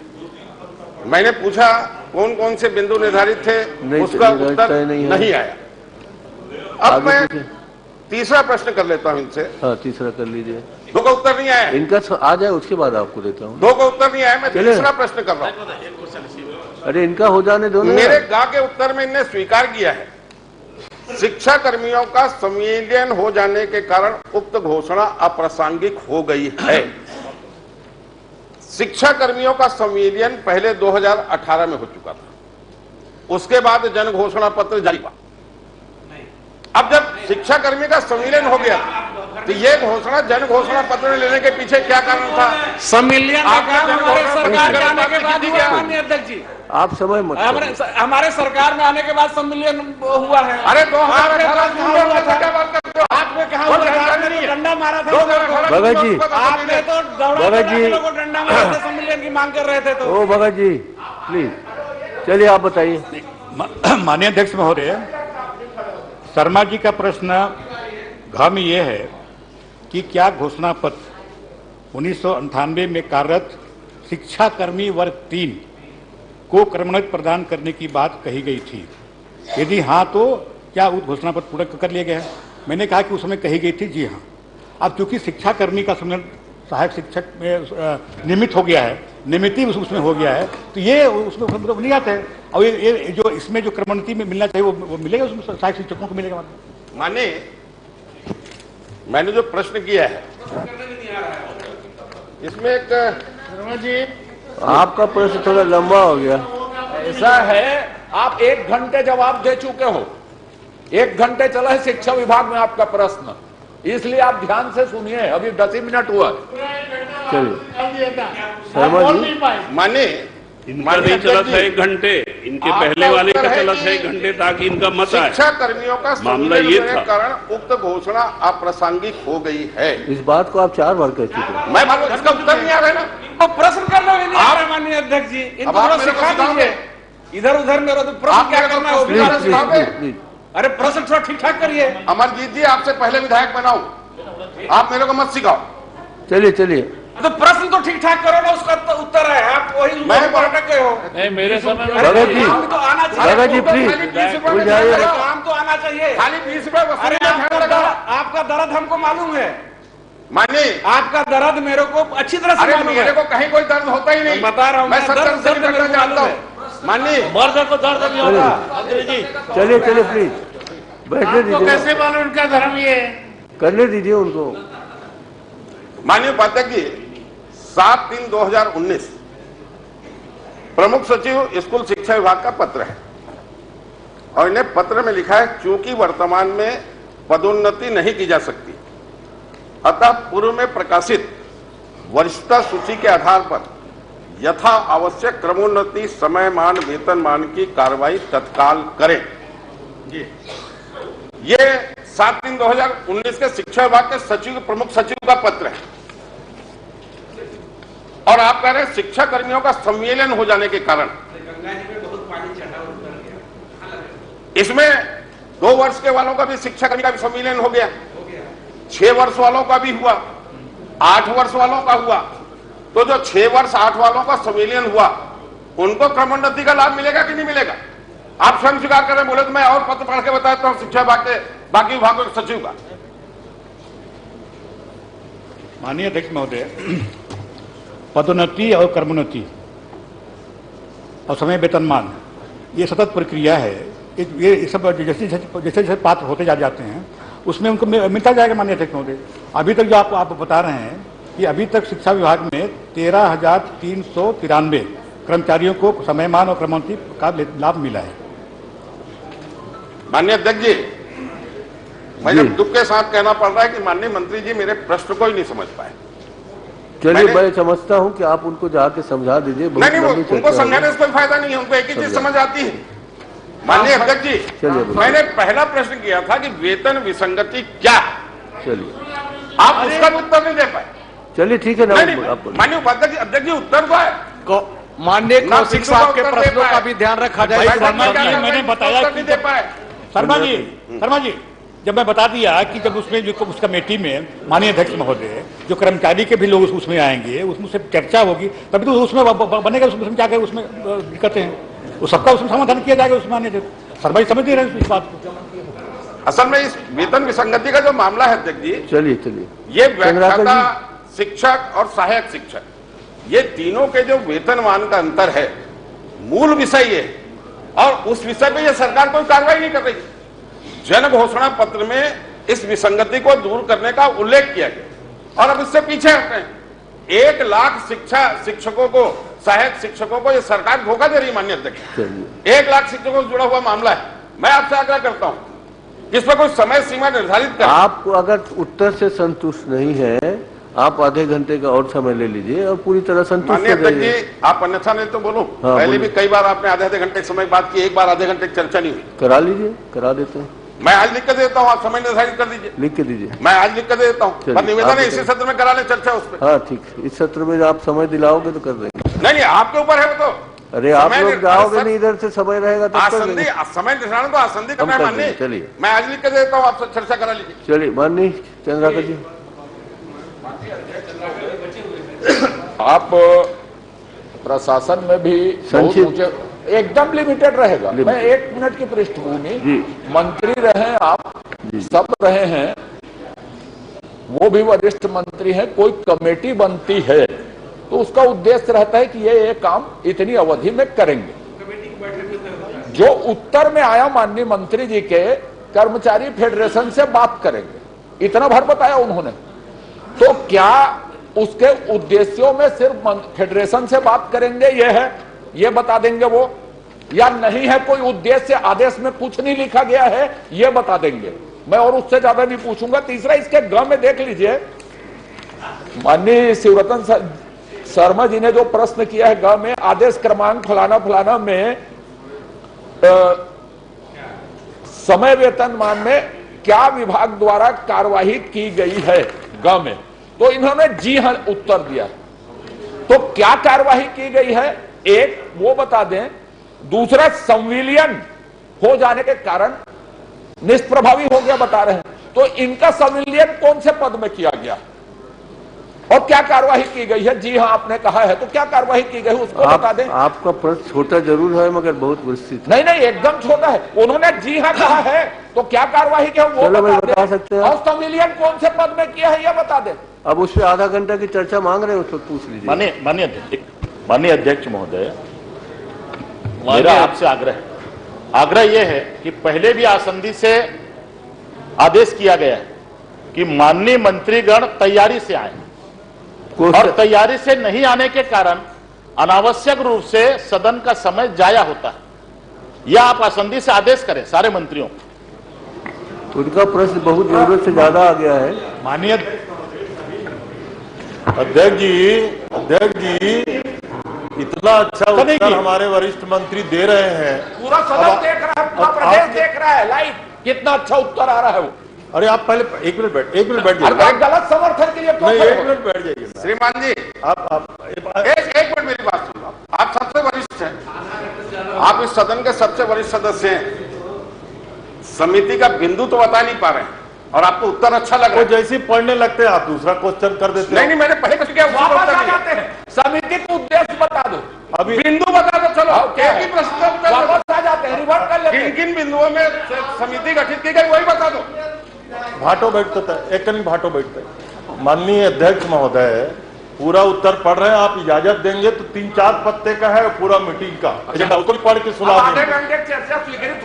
मैंने पूछा कौन कौन से बिंदु निर्धारित थे, उसका उत्तर नहीं आया। अब मैं तीसरा प्रश्न कर लेता हूं इनसे। हाँ, तीसरा कर लीजिए। 2 का उत्तर नहीं आया, इनका आ जाए उसके बाद आपको देता हूँ। 2 का उत्तर नहीं आया, मैं तीसरा प्रश्न कर रहा हूँ। अरे इनका हो जाने दो ना। मेरे गा के उत्तर में इनने स्वीकार किया है, शिक्षा कर्मियों का संविलियन हो जाने के कारण उक्त घोषणा अप्रासंगिक हो गई है। शिक्षा कर्मियों का संविलियन पहले 2018 में हो चुका था, उसके बाद जन घोषणा पत्र जारी हुआ। अब जब शिक्षा कर्मी का संविलियन हो गया तो ये घोषणा जन घोषणा पत्र लेने के पीछे क्या कारण था? संविलियन हमारे सरकार के आने के बाद हुआ। माननीय अध्यक्ष जी, आप समय मत, हमारे सरकार में आने के बाद संविलियन हुआ है। अरे 2018 में हुआ था, आपने कहा डंडा मारा था भगत जी, आपने तो डंडा मारा था, संविलियन की मांग कर रहे थे। तो ओ भगत जी प्लीज, चलिए आप बताइए। माननीय अध्यक्ष महोदय, शर्मा जी का प्रश्न घ में यह है कि क्या घोषणा पत्र 1998 में कार्यरत शिक्षा कर्मी वर्ग 3 को क्रमोन्नति प्रदान करने की बात कही गई थी? यदि हाँ तो क्या उस घोषणा पत्र पूरा कर लिया गया है? मैंने कहा कि उस समय कही गई थी, जी हाँ। अब चूंकि शिक्षा कर्मी का सम्मेलन सहायक शिक्षक में नियमित हो गया है, नियमित ही उसमें हो गया है, तो ये उसमें मतलब नहीं आते हैं। और ये जो इसमें जो क्रमोन्नति में मिलना चाहिए वो मिलेगा, उसमें सहायक शिक्षकों को मिलेगा। माने मैंने जो प्रश्न किया है इसमें एक शर्मा जी, आपका प्रश्न थोड़ा लंबा हो गया। ऐसा है, आप 1 घंटे जवाब दे चुके हो, 1 घंटे चला है शिक्षा विभाग में आपका प्रश्न, इसलिए आप ध्यान से सुनिए, अभी 10 ही मिनट हुआ। चलिए शर्मा जी, माने इनका नहीं चला था 1 घंटे, इनके पहले वाले का चला था 1 घंटे ताकि इनका मत आए। शिक्षा कर्मियों का मामला ये था, कारण उक्त घोषणा अप्रासंगिक हो गई है। इस बात को आप 4 बार कह चुके हैं। मैं मालूम इसका उत्तर नहीं आ रहा है ना, तो प्रश्न करना भी नहीं आ रहा माननीय अध्यक्ष जी, इनको थोड़ा सिखा दीजिए, इधर उधर मेरा तो प्रश्न क्या करना है वो भी सिखाओगे। अरे प्रश्न थोड़ा ठीक ठाक करिए। अमरजीत जी, आपसे पहले विधायक बनाऊं, आप मेरे को मत सिखाओ। चलिए तो प्रश्न तो ठीक ठाक करो ना, उसका तो उत्तर है, आप वही भटक गए हो। नहीं, मेरे समय में काम तो आना चाहिए, प्लीज काम तो आना चाहिए। खाली 20 रुपए अरे आपका दर्द हमको मालूम है, माने आपका दर्द मेरे को अच्छी तरह से मालूम है। मेरे को कहीं कोई दर्द होता ही नहीं, बता रहा हूँ, मैं 70 से निकलना जानता हूँ। मानिए मर्द को दर्द नहीं होता। मंत्री जी चलिए प्लीज बैठने दीजिए। कैसे मालूम उनका धर्म ये करने दीजिए उनको। माननीय उपाध्यक्ष जी, 7/3/2019 प्रमुख सचिव स्कूल शिक्षा विभाग का पत्र है और इन्हें पत्र में लिखा है, चूंकि वर्तमान में पदोन्नति नहीं की जा सकती, अतः पूर्व में प्रकाशित वरिष्ठता सूची के आधार पर यथा आवश्यक क्रमोन्नति समयमान वेतनमान की कार्रवाई तत्काल करें। ये 7/3/2019 के शिक्षा विभाग के सचिव, प्रमुख सचिव का पत्र है और आप कह रहे हैं शिक्षा कर्मियों का संविलियन हो जाने के कारण इसमें 2 वर्ष के वालों का भी शिक्षा कर्मी का भी संविलियन हो गया, 6 वर्ष वालों का भी हुआ, 8 वर्ष वालों का हुआ। तो जो 6 वर्ष 8 वालों का संविलियन हुआ उनको क्रमोन्नति का लाभ मिलेगा कि नहीं मिलेगा? आप स्वयं स्वीकार करें, बोले तो मैं और पत्र पढ़ के बताता हूं शिक्षा विभाग के बाकी विभागों के सचिव का। माननीय अध्यक्ष महोदय, पदोन्नति और कर्मोन्नति और समय वेतनमान ये सतत प्रक्रिया है। ये सब जैसे जैसे पात्र होते जाते हैं उसमें उनको मिलता जाएगा। माननीय अध्यक्ष महोदय, अभी तक जो आप बता रहे हैं कि अभी तक शिक्षा विभाग में 13,393 कर्मचारियों को समयमान और क्रमोन्नति का लाभ मिला है। माननीय अध्यक्ष जी, मुझे दुख के साथ कहना पड़ रहा है कि माननीय मंत्री जी मेरे प्रश्न को ही नहीं समझ पाए। चलिए मैं समझता हूं कि आप उनको जाके समझा दीजिए। नहीं, उनको समझाने से कोई फायदा नहीं है, उनको एक ही चीज समझ आती है। माननीय अध्यक्ष जी, मैंने पहला प्रश्न किया था कि वेतन विसंगति क्या है, चलिए आप उसका भी उत्तर नहीं दे पाए। चलिए ठीक है ना। माननीय उपाध्यक्ष अध्यक्ष जी, उत्तर तो है। माननीय कौशिक साहब के प्रश्नों का भी ध्यान रखा जाए। मैंने बताया नहीं दे पाए। शर्मा जी, जब मैं बता दिया कि जब उसमें जो उस कमेटी में माननीय अध्यक्ष महोदय जो कर्मचारी के भी लोग उसमें आएंगे, उसमें से चर्चा होगी, तभी तो उसमें बनेगा। उसमें क्या करें, उसमें दिक्कतें हैं, वो सबका उसमें समाधान किया जाएगा। उसमें माननीय अध्यक्ष शर्मा जी समझ नहीं रहे इस बात को। असल में इस वेतन विसंगति का जो मामला है अध्यक्ष जी, चलिए ये व्याख्याता शिक्षक और सहायक शिक्षक, ये तीनों के जो वेतनमान का अंतर है, मूल विषय ये, और उस विषय पे ये सरकार कोई कार्रवाई नहीं कर रही। जन घोषणा पत्र में इस विसंगति को दूर करने का उल्लेख किया गया और अब इससे पीछे हटते हैं। 1 लाख शिक्षकों को, सहायक शिक्षकों को ये सरकार धोखा दे रही है। माननीय अध्यक्ष, 1 लाख शिक्षकों से जुड़ा हुआ मामला है। मैं आपसे आग्रह करता हूं इस पर कोई समय सीमा निर्धारित करें। आपको अगर उत्तर से संतुष्ट नहीं है, आप आधे घंटे का और समय ले लीजिए और पूरी तरह संतुष्ट हो जाइए। आप अन्यथा नहीं तो बोलो। हाँ, पहले भी कई बार आपने आधे घंटे के समय बात की, एक बार आधे घंटे की चर्चा नहीं हुई। करा लीजिए, करा देते हैं। मैं आज लिख कर देता हूँ, आप समय निर्धारित कर दीजिए। लिख के दीजिए, मैं आज लिख कर देता हूँ। पर निवेदन है इसी सत्र में करा ले चर्चा उस पर। हाँ ठीक, इस सत्र में आप समय दिलाओगे तो कर देंगे। नहीं, आपके ऊपर है वो तो। अरे आप लोग जाओगे नहीं, इधर से समय रहेगा तो आसंदी समय निर्धारण तो आसंदी करना है। माननीय, चलिए मैं आज लिख कर देता हूँ, आपसे चर्चा करा लीजिए। चलिए माननीय चंद्राकर जी, आप प्रशासन में भी एकदम लिमिटेड रहेगा। मैं 1 मिनट की पृष्ठभूमि, मंत्री रहे आप, सब रहे हैं, वो भी वरिष्ठ मंत्री हैं, कोई कमेटी बनती है तो उसका उद्देश्य रहता है कि ये काम इतनी अवधि में करेंगे। जो उत्तर में आया माननीय मंत्री जी के, कर्मचारी फेडरेशन से बात करेंगे, इतना भर बताया उन्होंने। तो क्या उसके उद्देश्यों में सिर्फ फेडरेशन से बात करेंगे ये है, ये बता देंगे वो, या नहीं है कोई उद्देश्य, आदेश में कुछ नहीं लिखा गया है, ये बता देंगे। मैं और उससे ज्यादा नहीं पूछूंगा। तीसरा, इसके ग में देख लीजिए, माननीय शिवरतन शर्मा जी ने जो प्रश्न किया है ग में, आदेश क्रमांक फलाना फलाना में समय वेतनमान में क्या विभाग द्वारा कार्यवाही की गई है ग में, तो इन्होंने जी हां उत्तर दिया। तो क्या कार्यवाही की गई है, एक वो बता दें। दूसरा, संविलियन हो जाने के कारण निष्प्रभावी हो गया बता रहे हैं, तो इनका संविलियन कौन से पद में किया गया और क्या कार्यवाही की गई है? जी हां आपने कहा है, तो क्या कार्यवाही की गई उसको बता दें। आपका प्रश्न छोटा जरूर है मगर बहुत विस्तृत। नहीं नहीं, एकदम छोटा है। उन्होंने जी हां कहा है, तो क्या कार्यवाही की वो बता सकते हैं। और संविलियन कौन से पद में किया है ये बता दें। अब उस पर आधा घंटा की चर्चा मांग रहे हैं, उस पर पूछ लीजिए। माननीय अध्यक्ष महोदय, मेरा आपसे आग्रह यह है कि पहले भी आसंदी से आदेश किया गया है कि माननीय मंत्रीगण तैयारी से आए, और तैयारी से नहीं आने के कारण अनावश्यक रूप से सदन का समय जाया होता है। यह आप आसंदी से आदेश करें सारे मंत्रियों। उनका प्रश्न बहुत जरूरत से ज्यादा आ गया है। माननीय अध्यक्ष जी इतना अच्छा उत्तर हमारे वरिष्ठ मंत्री दे रहे हैं, पूरा सदन देख रहा है, पूरा प्रदेश देख रहा है लाइव, कितना अच्छा उत्तर आ रहा है वो। अरे आप पहले एक मिनट बैठ जाइए। गलत समर्थन के लिए नहीं, एक मिनट बैठ जाइए। श्रीमान जी, आप एक मिनट मेरी बात सुनो। आप सबसे वरिष्ठ हैं, आप इस सदन के सबसे वरिष्ठ सदस्य हैं। समिति का बिंदु तो बता नहीं पा रहे हैं और आपको उत्तर अच्छा लगा। वो जैसे पढ़ने लगते हैं आप दूसरा क्वेश्चन कर देते हैं। नहीं, मैंने पहले कुछ किया, वापस आ जाते हैं। समिति को उद्देश्य बता दो, अभी बिंदु बता दो। चलो एक ही प्रश्न वापस आ जाते हैं, रिवर्ट कर लेते हैं। किन किन बिंदुओं में समिति गठित की गई वही बता दो। भाटो बैठता था, एक कहीं भाटो बैठते। माननीय अध्यक्ष महोदय, पूरा उत्तर पढ़ रहे हैं, आप इजाजत देंगे तो 3-4 पत्ते का है पूरा मीटिंग का। अच्छा, उत्तर पढ़ के सुना आधे घंटे चर्चा स्वीकृत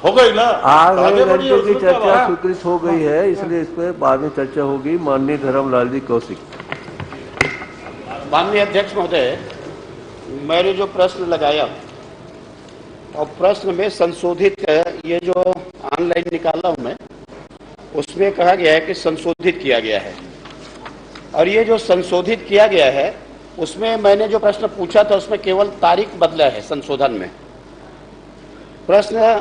हो गई ना, आधे घंटे की चर्चा स्वीकृत हो गई है, इसलिए इस पर बाद में चर्चा होगी। माननीय धर्मलाल जी कौशिक। माननीय अध्यक्ष महोदय, मैंने जो प्रश्न लगाया और प्रश्न में संशोधित ये जो ऑनलाइन निकाला हूं मैं, उसमें कहा गया है कि संशोधित किया गया है, और ये जो संशोधित किया गया है उसमें मैंने जो प्रश्न पूछा था उसमें केवल तारीख बदला है संशोधन में। प्रश्न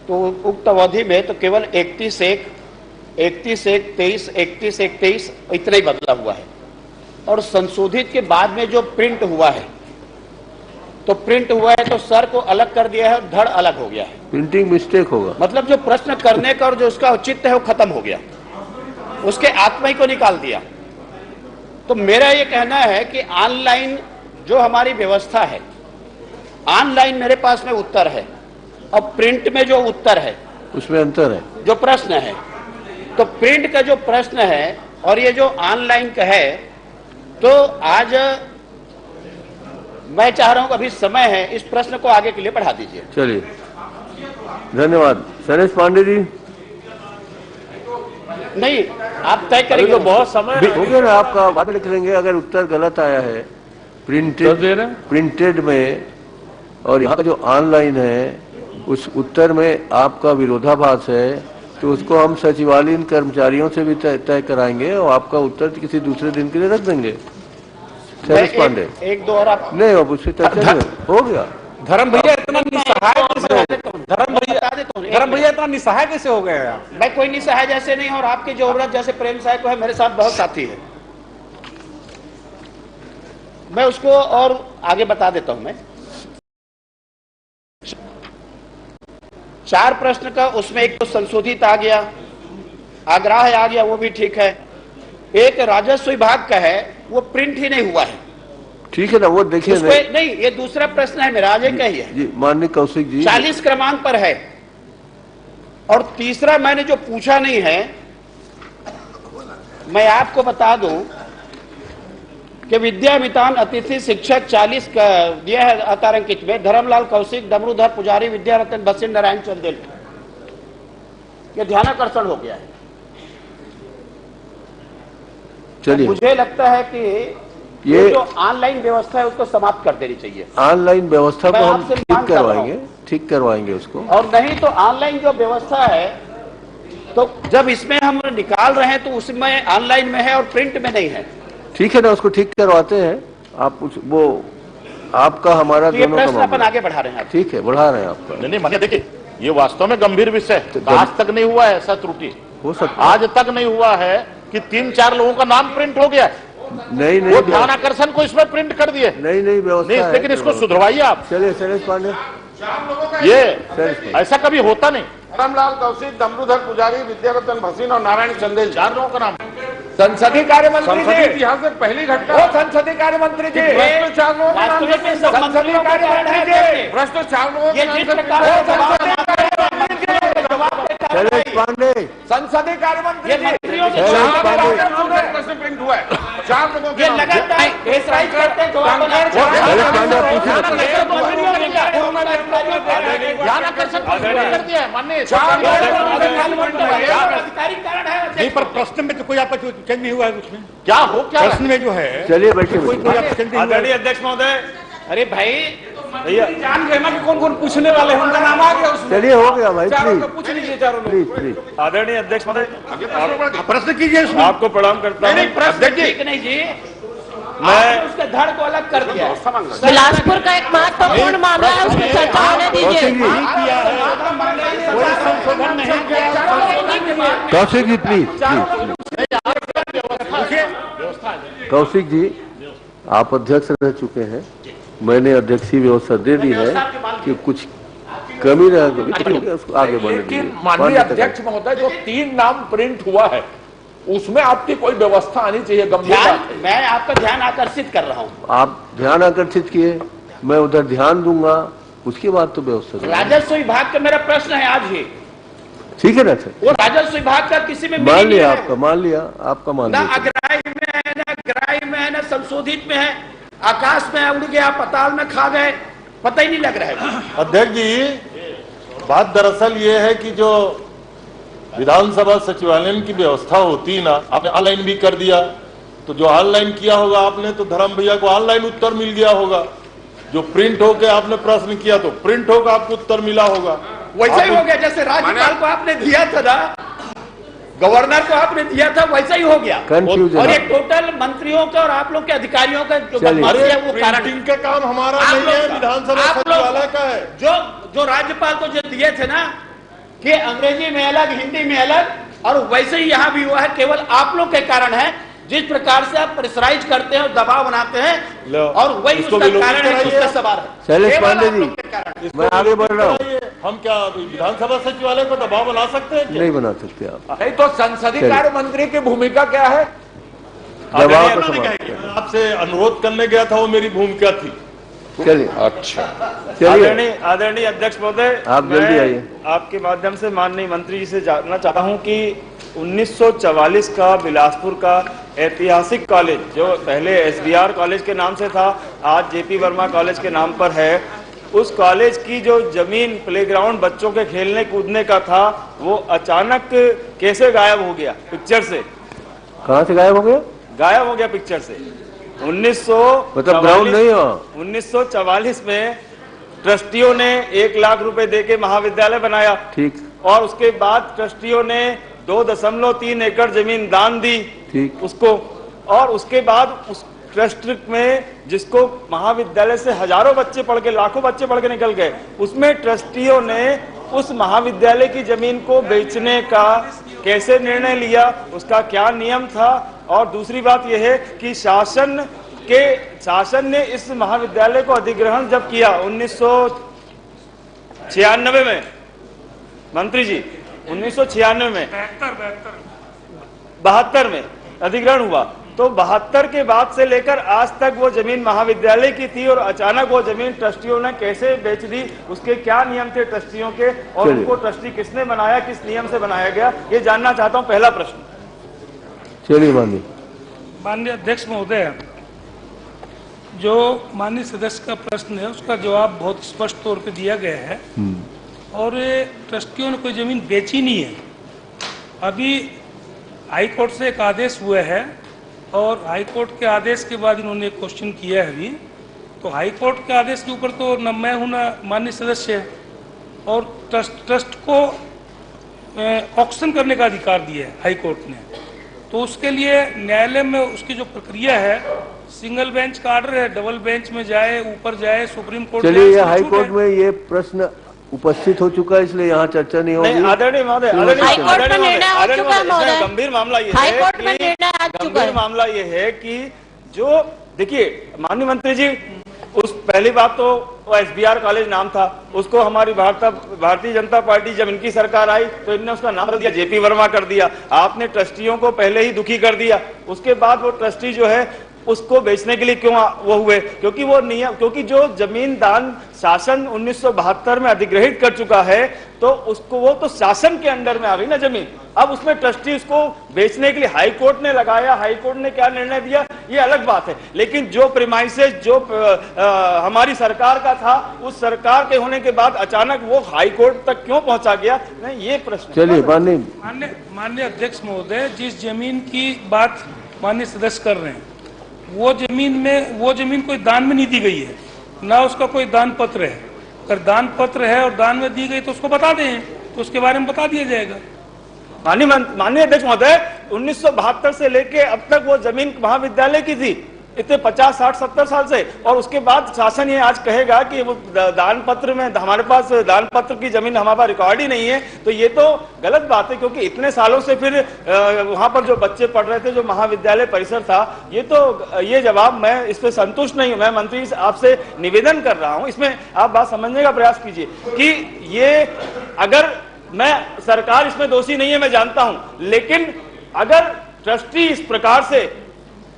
तो उक्त अवधि में तो केवल 31/1, 31/1/23, 31/1/23 इतना ही बदला हुआ है, और संशोधित के बाद में जो प्रिंट हुआ है तो प्रिंट हुआ है तो सर को अलग कर दिया है और धड़ अलग हो गया है। प्रिंटिंग मिस्टेक होगा, मतलब जो प्रश्न करने का और जो उसका औचित्य है वो खत्म हो गया, उसके आत्मा ही को निकाल दिया। तो मेरा ये कहना है कि ऑनलाइन जो हमारी व्यवस्था है, ऑनलाइन मेरे पास में उत्तर है और प्रिंट में जो उत्तर है उसमें अंतर है। जो प्रश्न है, तो प्रिंट का जो प्रश्न है और ये जो ऑनलाइन का है, तो आज मैं चाह रहा हूं कि अभी समय है, इस प्रश्न को आगे के लिए बढ़ा दीजिए। चलिए, धन्यवाद। शैलेश पांडे जी। नहीं, आप तय करेंगे तो बहुत समय हो गया ना, आपका बाद में लिख लेंगे। अगर उत्तर गलत आया है प्रिंटेड में और यहाँ का जो ऑनलाइन है उस उत्तर में आपका विरोधाभास है, तो उसको हम सचिवालयीन कर्मचारियों से भी तय कराएंगे और आपका उत्तर किसी दूसरे दिन के लिए रख देंगे। शैलेश पांडे एक दो और आप नहीं, अब उससे चर्चा हो गया। धर्म भैया इतना निस्सहाय कैसे हो गए? धर्म भैया इतना निस्सहाय कैसे हो गए? मैं कोई निस्सहाय जैसे नहीं, और आपकी जरूरत जैसे प्रेम साहब को है, मेरे साथ बहुत साथी है, मैं उसको और आगे बता देता हूं। मैं 4 प्रश्न का, उसमें एक तो संशोधित आ गया, आग्रह आ गया, वो भी ठीक है। एक राजस्व विभाग का है, वो प्रिंट ही नहीं हुआ है। ठीक है ना, वो देखिए नहीं, ये दूसरा प्रश्न है मेरा, आज एक ही है जी। माननीय कौशिक जी 40 क्रमांक पर है, और तीसरा मैंने जो पूछा नहीं है मैं आपको बता दूं कि विद्यामितान अतिथि शिक्षक 40 का दिया है अतारंकित में, धर्मलाल कौशिक, डमरूधर पुजारी, विद्यारतन बसिन, नारायण चंदेल। ये ध्यानाकर्षण हो गया है। चलिए, मुझे लगता है कि ये जो ऑनलाइन व्यवस्था है उसको समाप्त कर देनी चाहिए। ऑनलाइन व्यवस्था को हम ठीक करवाएंगे उसको। और नहीं तो ऑनलाइन जो व्यवस्था है, तो जब इसमें हम निकाल रहे हैं तो उसमें ऑनलाइन में है और प्रिंट में नहीं है। ठीक है ना, उसको ठीक करवाते हैं। आप वो आपका हमारा तो ये दोनों का प्रश्न अपन आगे बढ़ा रहे हैं। ठीक है, बढ़ा रहे हैं आपका। नहीं मानिए, देखिए ये वास्तव में गंभीर विषय है। आज तक नहीं हुआ है ऐसा त्रुटि, हो सकता आज तक नहीं हुआ है कि 3-4 लोगों का नाम प्रिंट हो गया। नहीं वो ध्यान आकर्षण को इसमें प्रिंट कर दिए। नहीं व्यवस्था नहीं, लेकिन इसको सुधरवाइए आप। चलिए शैलेश पांडे, ये ऐसा कभी होता नहीं। धर्मलाल कौशिक, डमरूधर पुजारी, विद्यारतन भसीन और नारायण चंदेल, 4 लोगों का नाम। संसदीय कार्य मंत्री जी, संसदीय इतिहास में पहली घटना। वो संसदीय कार्य मंत्री जी, भ्रष्टाचार लोगों के नाम संसदीय कार्य मंत्री जी, भ्रष्टाचार लोगों के नाम शैलेश पांडे, संसदीय कार्य मंत्री जी, प्रिंट हुआ है 4 लोगों के ध्यान आकर्षण कर दिया है माननीय। नहीं, पर प्रश्न में तो कोई आपका चेंज नहीं हुआ है। उसमें क्या हो, क्या प्रश्न में जो है, चलिए बैठिए। आदरणीय अध्यक्ष महोदय, अरे भाई भैया जान गए ना कि कौन कौन पूछने वाले हैं, उनका नाम आ गया उसमें। चलिए हो गया भाई, चारों को पूछ लीजिए, चारों लोग। प्लीज। आदरणीय अध्यक्ष महोदय, प्रश्न कीजिए। आपको प्रणाम करता हूँ। प्रश्न ठीक नहीं जी, मैं उसके धड़ को अलग कर दिया। बिलासपुर का एक महत्वपूर्ण मामला है, उसकी चर्चा होने दीजिए। कौशिक जी प्लीज। कौशिक जी, आप अध्यक्ष रह चुके हैं, मैंने अध्यक्षीय व्यवस्था दे दी है कि कुछ कमी रह गई उसको आगे बढ़ने दीजिए। माननीय अध्यक्ष महोदय, जो 3 नाम प्रिंट हुआ है उसमें आपकी कोई व्यवस्था आनी चाहिए। गंभीर, मैं आपका ध्यान आकर्षित कर रहा हूँ। आप ध्यान आकर्षित किए, मैं उधर ध्यान दूंगा, उसके बाद तो व्यवस्था। राजस्व विभाग का मेरा प्रश्न है आज ही। ठीक है ना सर, वो राजस्व विभाग का किसी में मान लिया आपका, मान लिया आपका, मान ना लिया। अग्राही में है, ना ग्राही में है, ना संशोधित में है, आकाश में उड़ गया, पाताल में खा गए, पता ही नहीं लग रहा है। अध्यक्ष जी, बात दरअसल ये है कि जो विधानसभा सचिवालय की व्यवस्था होती ना, आपने ऑनलाइन भी कर दिया, तो जो ऑनलाइन किया होगा आपने, तो धर्म भैया को ऑनलाइन उत्तर मिल गया होगा। जो प्रिंट होके आपने प्रश्न किया तो प्रिंट होकर आपको उत्तर मिला होगा। वैसा ही हो गया जैसे राज्यपाल को आपने दिया था ना, गवर्नर को आपने दिया था, वैसा ही हो गया। और ये टोटल मंत्रियों का और आप लोग के अधिकारियों का जो बदमाशी है वो कारण का काम हमारा नहीं है, विधानसभा सचिवालय का है। जो राज्यपाल को जो दिए थे ना कि अंग्रेजी में अलग, हिंदी में अलग, और वैसे ही यहाँ भी हुआ है, केवल आप लोग के कारण है। जिस प्रकार से आप प्रेशराइज करते हैं और दबाव बनाते हैं, और वही उसका कारण है, उसका सवाल है। शैलेश पांडे जी, मैं आगे बढ़ रहा हूँ। हम क्या विधानसभा सचिवालय को दबाव बना सकते हैं? नहीं बना सकते आप। नहीं तो संसदीय कार्य मंत्री की भूमिका क्या है? दबाव को समाप्त। आपसे अनुरोध करने गया था, वो मेरी भूमिका थी। चलिए, अच्छा, चलिए आदरणीय अध्यक्ष महोदय, आप जल्दी आइए। आपके माध्यम से माननीय मंत्री जी से जानना चाहता हूं कि 1944 का बिलासपुर का ऐतिहासिक कॉलेज, जो पहले SBR कॉलेज के नाम से था, आज JP वर्मा कॉलेज के नाम पर है, उस कॉलेज की जो जमीन प्लेग्राउंड बच्चों के खेलने कूदने का था, वो अचानक कैसे गायब हो गया पिक्चर से? कहाँ से गायब हो गया? गायब हो गया पिक्चर से। 1944 में ट्रस्टियों ने 1 लाख रुपए देके महाविद्यालय बनाया। ठीक। और उसके बाद ट्रस्टियों ने 2.3 एकड़ जमीन दान दी। ठीक। उसको, और उसके बाद उस ट्रस्ट में जिसको महाविद्यालय से हजारों बच्चे पढ़ के, लाखों बच्चे पढ़ के निकल गए, उसमें ट्रस्टियों ने उस महाविद्यालय की जमीन को बेचने का कैसे निर्णय लिया, उसका क्या नियम था? और दूसरी बात यह है कि शासन ने इस महाविद्यालय को अधिग्रहण जब किया 1996 में, मंत्री जी 1996 में 72 में अधिग्रहण हुआ, तो 72 के बाद से लेकर आज तक वो जमीन महाविद्यालय की थी, और अचानक वो जमीन ट्रस्टियों ने कैसे बेच दी, उसके क्या नियम थे ट्रस्टियों के, और उनको ट्रस्टी किसने बनाया, किस नियम से बनाया गया, ये जानना चाहता हूं। पहला प्रश्न। चलिए माननीय माननीय अध्यक्ष महोदय, जो माननीय सदस्य का प्रश्न है उसका जवाब बहुत स्पष्ट तौर पे दिया गया है और ये ट्रस्टियों ने कोई जमीन बेची नहीं है। अभी हाई कोर्ट से एक आदेश हुआ है और हाई कोर्ट के आदेश के बाद इन्होंने एक क्वेश्चन किया है अभी, तो हाई कोर्ट के आदेश के ऊपर तो न मैं हूं ना माननीय सदस्य है और ट्रस्ट को ऑक्शन करने का अधिकार दिया है हाई कोर्ट ने, तो उसके लिए न्यायालय में उसकी जो प्रक्रिया है, सिंगल बेंच का ऑर्डर है, डबल बेंच में जाए, ऊपर जाए, सुप्रीम कोर्ट। चलिए ये हाई कोर्ट में ये प्रश्न उपस्थित हो चुका है, इसलिए यहाँ चर्चा नहीं होगी। आदरणीय महोदय, हाईकोर्ट में निर्णय हो चुका है महोदय। गंभीर मामला ये हाईकोर्ट में निर्णय आ चुका है। गंभीर मामला ये है कि जो देखिए माननीय मंत्री जी, उस पहली बात तो SBR कॉलेज नाम था, उसको हमारी भारतीय जनता पार्टी जब इनकी सरकार आई तो इनने उसका नाम दिया JP वर्मा कर दिया। आपने ट्रस्टियों को पहले ही दुखी कर दिया, उसके बाद वो ट्रस्टी जो है उसको बेचने के लिए क्यों वो हुए, क्योंकि वो नियम, क्योंकि जो जमीन दान शासन 1972 में अधिग्रहित कर चुका है तो उसको वो तो शासन के अंडर में आ गई ना जमीन। अब उसमें ट्रस्टी उसको बेचने के लिए हाई कोर्ट ने लगाया, हाई कोर्ट ने क्या निर्णय दिया ये अलग बात है, लेकिन जो प्रीमाइसेस जो हमारी सरकार का था, उस सरकार के होने के बाद अचानक वो हाई कोर्ट तक क्यों पहुंचा गया, नहीं ये प्रश्न। चलिए माननीय अध्यक्ष महोदय, जिस जमीन की बात माननीय सदस्य कर रहे हैं वो जमीन कोई दान में नहीं दी गई है, ना उसका कोई दान पत्र है। अगर दान पत्र है और दान में दी गई तो उसको बता दें, तो उसके बारे में बता दिया जाएगा। माननीय अध्यक्ष महोदय, 1972 से लेके अब तक वो जमीन महाविद्यालय की थी, इतने 50, 60, 70 साल से, और उसके बाद शासन ये आज कहेगा कि वो दान पत्र में हमारे पास दान पत्र की जमीन हमारे पास रिकॉर्ड ही नहीं है, तो ये तो गलत बात है, क्योंकि इतने सालों से फिर वहां पर जो बच्चे पढ़ रहे थे, जो महाविद्यालय परिसर था, ये जवाब मैं इस पे संतुष्ट नहीं हूं। मैं मंत्री आपसे निवेदन कर रहा हूं, इसमें आप बात समझने का प्रयास कीजिए कि ये अगर मैं सरकार इसमें दोषी नहीं है, मैं जानता हूं, लेकिन अगर ट्रस्टी इस प्रकार से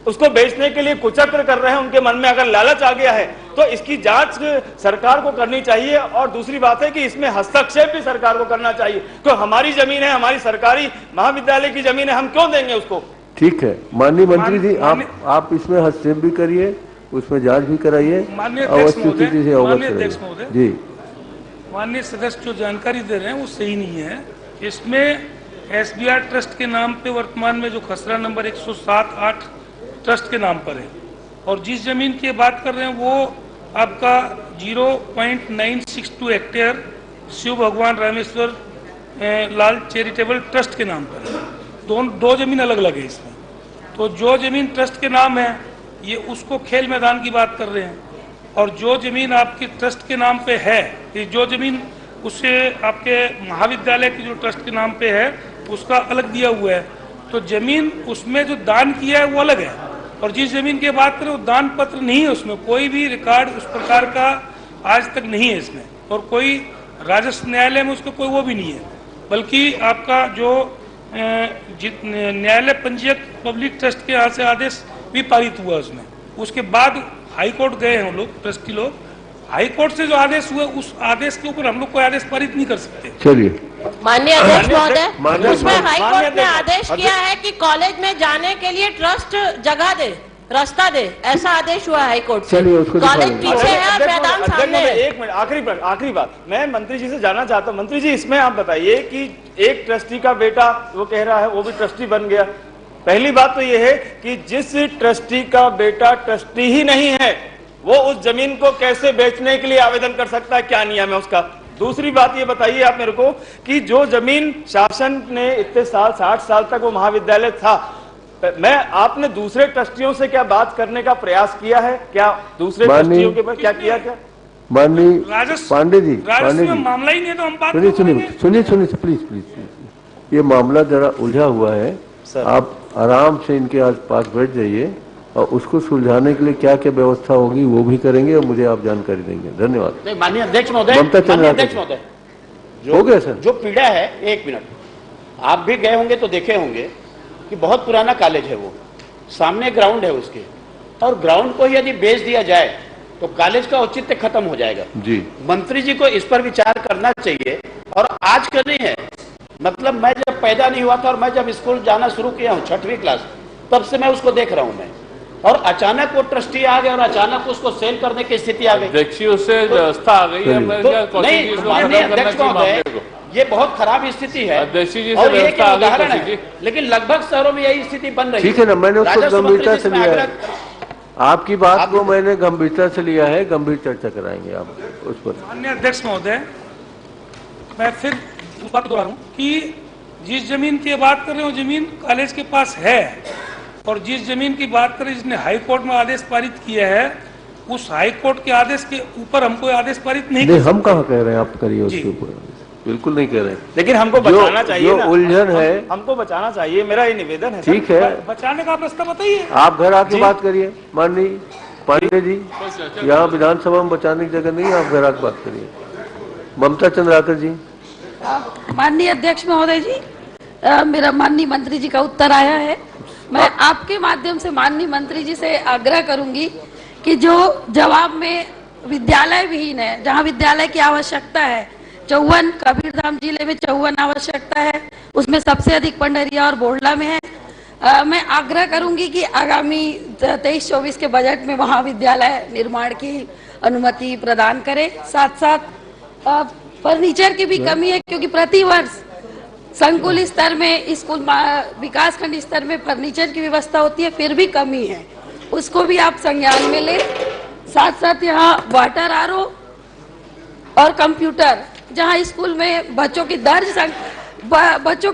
उसको बेचने के लिए कुचक्र कर रहे हैं, उनके मन में अगर लालच आ गया है तो इसकी जांच सरकार को करनी चाहिए। और दूसरी बात है कि इसमें हस्तक्षेप भी सरकार को करना चाहिए, क्योंकि हमारी जमीन है, हमारी सरकारी महाविद्यालय की जमीन है, हम क्यों देंगे उसको। ठीक है माननीय मंत्री जी, आप इसमें हस्तक्षेप भी करिए, उसमें जांच भी कराइए, स्थिति से अवगत कराइए। जी माननीय सदस्य जो जानकारी दे रहे हैं वो सही नहीं है। इसमें SBR ट्रस्ट के नाम पे वर्तमान में जो खसरा नंबर 107/8 ट्रस्ट के नाम पर है, और जिस जमीन की बात कर रहे हैं वो आपका 0.962 हेक्टेयर शिव भगवान रामेश्वर लाल चैरिटेबल ट्रस्ट के नाम पर है। दो जमीन अलग अलग है इसमें। तो जो जमीन ट्रस्ट के नाम है ये उसको खेल मैदान की बात कर रहे हैं, और जो जमीन आपके ट्रस्ट के नाम पे है, ये जो जमीन उससे आपके महाविद्यालय की जो ट्रस्ट के नाम पे है उसका अलग दिया हुआ है। तो जमीन उसमें जो दान किया है वो अलग है, और जिस जमीन की बात करें वो दान पत्र नहीं है, उसमें कोई भी रिकॉर्ड उस प्रकार का आज तक नहीं है इसमें, और कोई राजस्व न्यायालय में उसका कोई वो भी नहीं है, बल्कि आपका जो न्यायालय पंजीयक पब्लिक ट्रस्ट के यहाँ से आदेश भी पारित हुआ उसमें। उसके बाद हाई कोर्ट गए हैं हम लोग, ट्रस्टी लोग, हाई कोर्ट से जो आदेश हुआ उस आदेश के ऊपर हम लोग कोई आदेश पारित नहीं कर सकते। चलिए माननीय अध्यक्ष महोदय, उसमें हाई कोर्ट ने आदेश किया है कि कॉलेज में जाने के लिए ट्रस्ट जगह दे, रास्ता दे, ऐसा आदेश हुआ हाई कोर्ट से। कॉलेज पीछे है और मैदान सामने है। एक मिनट, आखिरी बात मैं मंत्री जी से जानना चाहता हूँ। मंत्री जी, इसमें आप बताइए कि एक ट्रस्टी का बेटा वो कह रहा है वो भी ट्रस्टी बन गया। पहली बात तो ये है कि जिस ट्रस्टी का बेटा ट्रस्टी ही नहीं है वो उस जमीन को कैसे बेचने के लिए आवेदन कर सकता है, क्या नियम है उसका। दूसरी बात ये बताइए आप मेरे को कि जो जमीन शासन ने इतने साल 60 साल तक वो महाविद्यालय था, आपने दूसरे ट्रस्टियों से क्या बात करने का प्रयास किया है, क्या दूसरे ट्रस्टियों के पास क्या किया, क्या माननीय पांडे जी, मामला ही नहीं तो हम बात सुनिए प्लीज, ये मामला जरा उलझा हुआ है, आप आराम से इनके पास बैठ जाइए और उसको सुलझाने के लिए क्या क्या व्यवस्था होगी वो भी करेंगे और मुझे आप जानकारी देंगे। धन्यवाद। माननीय अध्यक्ष महोदय, हो गया सर, जो पीड़ा है, एक मिनट, आप भी गए होंगे तो देखे होंगे कि बहुत पुराना कॉलेज है, वो सामने ग्राउंड है उसके, और ग्राउंड को यदि बेच दिया जाए तो कॉलेज का औचित्य खत्म हो जाएगा जी। मंत्री जी को इस पर विचार करना चाहिए, और आज का नहीं है, मतलब मैं जब पैदा नहीं हुआ था और मैं जब स्कूल जाना शुरू किया हूँ 6वीं क्लास, तब से मैं उसको देख रहा हूं मैं, और अचानक वो ट्रस्टी आ गए और अचानक उसको सेल करने की स्थिति आ गई। अध्यक्ष उससे व्यवस्था आ गई है। नहीं, माननीय अध्यक्ष महोदय, ये बहुत खराब स्थिति है अध्यक्ष जी से और ये व्यवस्था क्या आ गई उदाहरण है, लेकिन लगभग शहरों में यही स्थिति बन रही है। ठीक है ना, मैंने उसको राजस्व गंभीरता मंत्री से जी लिया इसमें है, आपकी बात को मैंने गंभीरता से लिया है, गंभीर चर्चा कराएंगे आप उस पर। माननीय अध्यक्ष महोदय, मैं फिर उस बात दोहरा रहा हूं कि जिस जमीन की बात कर रहे हो जमीन कॉलेज के पास है, और जिस जमीन की बात करें जिसने हाई कोर्ट में आदेश पारित किया है, उस हाई कोर्ट के आदेश के ऊपर हमको आदेश पारित नहीं, हम कहाँ कह रहे हैं, आप करिए उसके ऊपर, बिल्कुल नहीं कह रहे। लेकिन हमको बचाना चाहिए ना, उलझन है, हमको बचाना चाहिए, मेरा ये निवेदन है। ठीक है, बचाने का रास्ता बताइए। आप घर आके बात करिए माननीय पांडे जी, यहाँ विधानसभा में बचाने की जगह नहीं, आप घर आके बात करिए। ममता चंद्राकर जी। माननीय अध्यक्ष महोदय जी, मेरा माननीय मंत्री जी का उत्तर आया है। मैं आपके माध्यम से माननीय मंत्री जी से आग्रह करूंगी कि जो जवाब में विद्यालय विहीन है, जहां विद्यालय की आवश्यकता है, 54 कबीरधाम जिले में 54 आवश्यकता है, उसमें सबसे अधिक पंडरिया और बोडला में है। मैं आग्रह करूंगी कि आगामी 23-24 के बजट में वहां विद्यालय निर्माण की अनुमति प्रदान करें। साथ साथ फर्नीचर की भी कमी है, क्योंकि प्रतिवर्ष संकुल स्तर में, स्कूल विकास खंड स्तर में फर्नीचर की व्यवस्था होती है, फिर भी कमी है, उसको भी आप संज्ञान में लें। साथ साथ यहाँ वाटर आरओ और कंप्यूटर, जहाँ स्कूल में बच्चों की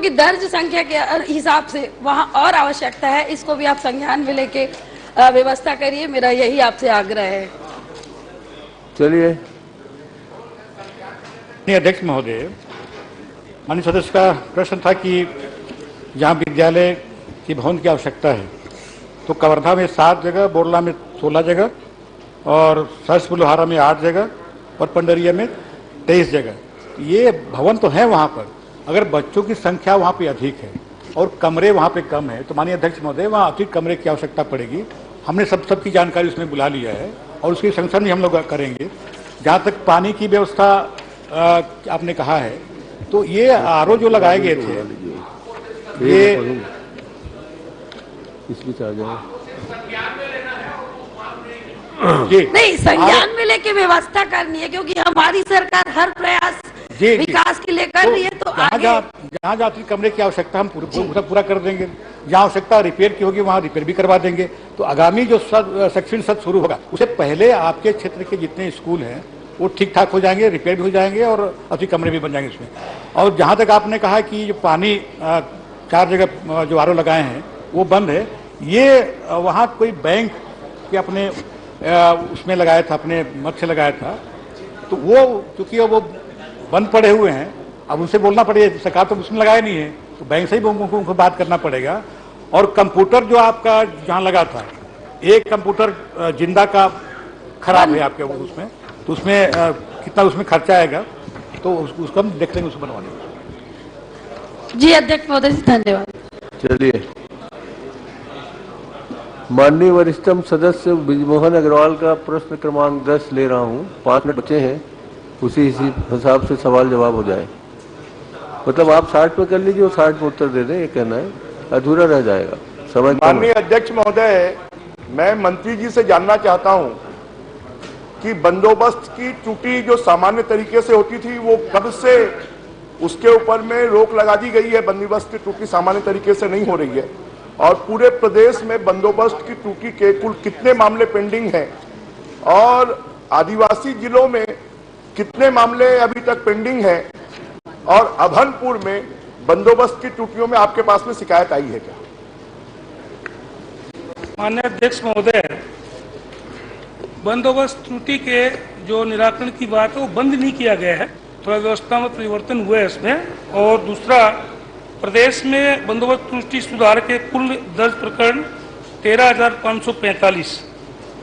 दर्ज संख्या के हिसाब से वहाँ और आवश्यकता है, इसको भी आप संज्ञान में लेके व्यवस्था करिए, मेरा यही आपसे आग्रह है। चलिए। अध्यक्ष महोदय, माननीय सदस्य का प्रश्न था कि जहाँ विद्यालय की भवन की आवश्यकता है, तो कवर्धा में 7 जगह, बोरला में 16 जगह, और सरस बुलोहारा में 8 जगह, और पंडरिया में 23 जगह। ये भवन तो है वहाँ पर, अगर बच्चों की संख्या वहाँ पे अधिक है और कमरे वहाँ पे कम है, तो माननीय अध्यक्ष महोदय, वहाँ अतिरिक्त कमरे की आवश्यकता पड़ेगी। हमने सबकी जानकारी उसमें बुला लिया है और उसकी संरक्षण भी हम लोग करेंगे। जहाँ तक पानी की व्यवस्था आपने कहा है, तो ये आरओ जो लगाए गए थे, ये नहीं, संज्ञान में लेके व्यवस्था करनी है, क्योंकि हमारी सरकार हर प्रयास विकास के लिए कर रही है। तो जहाँ जहाँ कमरे की आवश्यकता हम पूरा कर देंगे, जहाँ आवश्यकता रिपेयर की होगी वहाँ रिपेयर भी करवा देंगे। तो आगामी जो शैक्षणिक सत्र शुरू होगा, उससे पहले आपके क्षेत्र के जितने स्कूल हैं वो ठीक ठाक हो जाएंगे, रिपेयर भी हो जाएंगे और अतिरिक्त कमरे भी बन जाएंगे उसमें। और जहाँ तक आपने कहा कि जो पानी 4 जगह जो आरओ लगाए हैं वो बंद है, ये वहाँ कोई बैंक के अपने उसमें लगाया था, अपने मत से लगाया था, तो वो क्योंकि वो बंद पड़े हुए हैं, अब उनसे बोलना पड़ेगा, सरकार तो उसमें लगाया नहीं है, तो बैंक से ही उनको बात करना पड़ेगा। और कंप्यूटर जो आपका जहाँ लगा था, एक कंप्यूटर जिंदा का खराब है आपके उसमें, तो उसमें कितना उसमें खर्चा आएगा, तो उसको हम देख लेंगे, उसको बनवा लेंगे। जी अध्यक्ष महोदय जी, धन्यवाद। चलिए, माननीय वरिष्ठतम सदस्य ब्रिजमोहन अग्रवाल का प्रश्न क्रमांक 10 ले रहा हूं। 5 मिनट बचे हैं, उसी हिसाब से सवाल जवाब हो जाए। मतलब आप 60 पे कर लीजिए और 60 में उत्तर दे दें, ये कहना है, अधूरा रह जाएगा समय। माननीय अध्यक्ष महोदय, मैं मंत्री जी से जानना चाहता हूं कि बंदोबस्त की त्रुटि जो सामान्य तरीके से होती थी, वो कब से उसके ऊपर में रोक लगा दी गई है? बंदोबस्त की त्रुटि सामान्य तरीके से नहीं हो रही है, और पूरे प्रदेश में बंदोबस्त की त्रुटि के कुल कितने मामले पेंडिंग हैं, और आदिवासी जिलों में कितने मामले अभी तक पेंडिंग हैं, और अभनपुर में बंदोबस्त की त्रुटियों में आपके पास में शिकायत आई है क्या? माननीय अध्यक्ष महोदय, बंदोबस्त त्रुटि के जो निराकरण की बात है वो बंद नहीं किया गया है, थोड़ा व्यवस्था में परिवर्तन हुआ है इसमें। और दूसरा, प्रदेश में बंदोबस्त त्रुटि सुधार के कुल दर्ज प्रकरण 13,545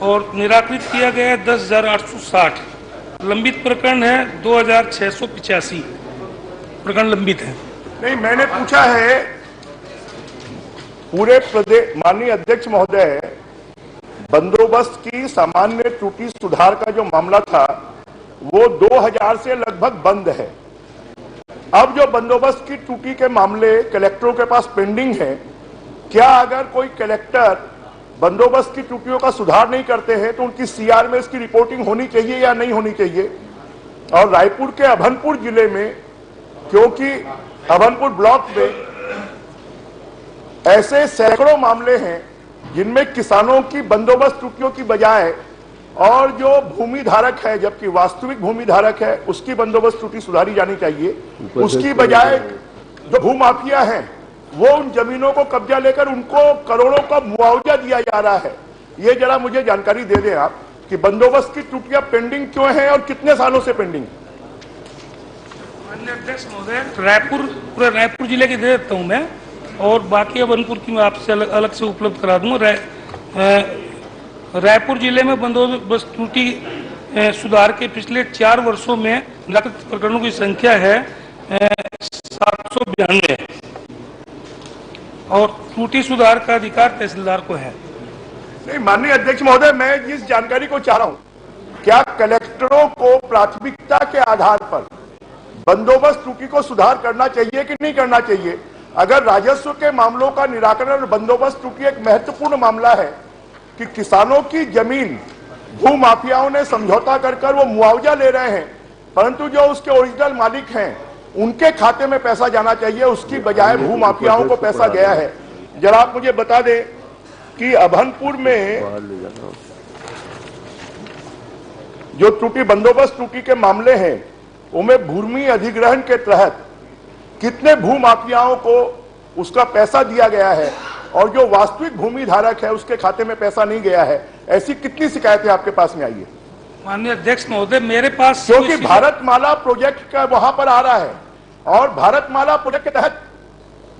और निराकृत किया गया है 10,860। लंबित प्रकरण है 2,685 प्रकरण लंबित है। नहीं, मैंने पूछा है पूरे प्रदेश, माननीय अध्यक्ष महोदय, बंदोबस्त की सामान्य त्रुटि सुधार का जो मामला था वो 2000 से लगभग बंद है। अब जो बंदोबस्त की त्रुटि के मामले कलेक्टरों के पास पेंडिंग है, क्या अगर कोई कलेक्टर बंदोबस्त की त्रुटियों का सुधार नहीं करते हैं तो उनकी सीआर में इसकी रिपोर्टिंग होनी चाहिए या नहीं होनी चाहिए? और रायपुर के अभनपुर जिले में, क्योंकि अभनपुर ब्लॉक में ऐसे सैकड़ों मामले हैं जिनमें किसानों की बंदोबस्त त्रुटियों की बजाय और जो भूमि धारक है, जबकि वास्तविक भूमि धारक है, उसकी बंदोबस्त त्रुटि सुधारी जानी चाहिए। उसकी बजाय जो भूमाफिया हैं वो उन जमीनों को कब्जा लेकर उनको करोड़ों का मुआवजा दिया जा रहा है। ये जरा मुझे जानकारी दे दें आप कि बंदोबस्त की त्रुटियां पेंडिंग क्यों हैं और कितने सालों से पेंडिंग? माननीय अध्यक्ष महोदय, पूरे रायपुर जिले की दे देता हूं मैं, और बाकी अभनपुर की मैं आपसे अलग से उपलब्ध करा दूंगा। रायपुर जिले में बंदोबस्त त्रुटि सुधार के पिछले 4 वर्षों में निराकृत प्रकरणों की संख्या है 792, और त्रुटि सुधार का अधिकार तहसीलदार को है। नहीं माननीय अध्यक्ष महोदय, मैं जिस जानकारी को चाह रहा हूं, क्या कलेक्टरों को प्राथमिकता के आधार पर बंदोबस्त त्रुटि को सुधार करना चाहिए कि नहीं करना चाहिए? अगर राजस्व के मामलों का निराकरण और बंदोबस्त त्रुटि एक महत्वपूर्ण मामला है कि किसानों की जमीन भूमाफियाओं ने समझौता कर वो मुआवजा ले रहे हैं, परंतु जो उसके ओरिजिनल मालिक हैं उनके खाते में पैसा जाना चाहिए, उसकी बजाय भूमाफियाओं को पैसा गया है। जरा आप मुझे बता दें कि अभनपुर में जो त्रुटि बंदोबस्त त्रुटि के मामले हैं उनमें भूमि अधिग्रहण के तहत कितने भूमाफियाओं को उसका पैसा दिया गया है और जो वास्तविक भूमि धारक है उसके खाते में पैसा नहीं गया है? ऐसी कितनी शिकायतें आपके पास में आई है? माननीय अध्यक्ष महोदय, मेरे पास, क्योंकि भारतमाला प्रोजेक्ट का वहां पर आ रहा है और भारतमाला प्रोजेक्ट के तहत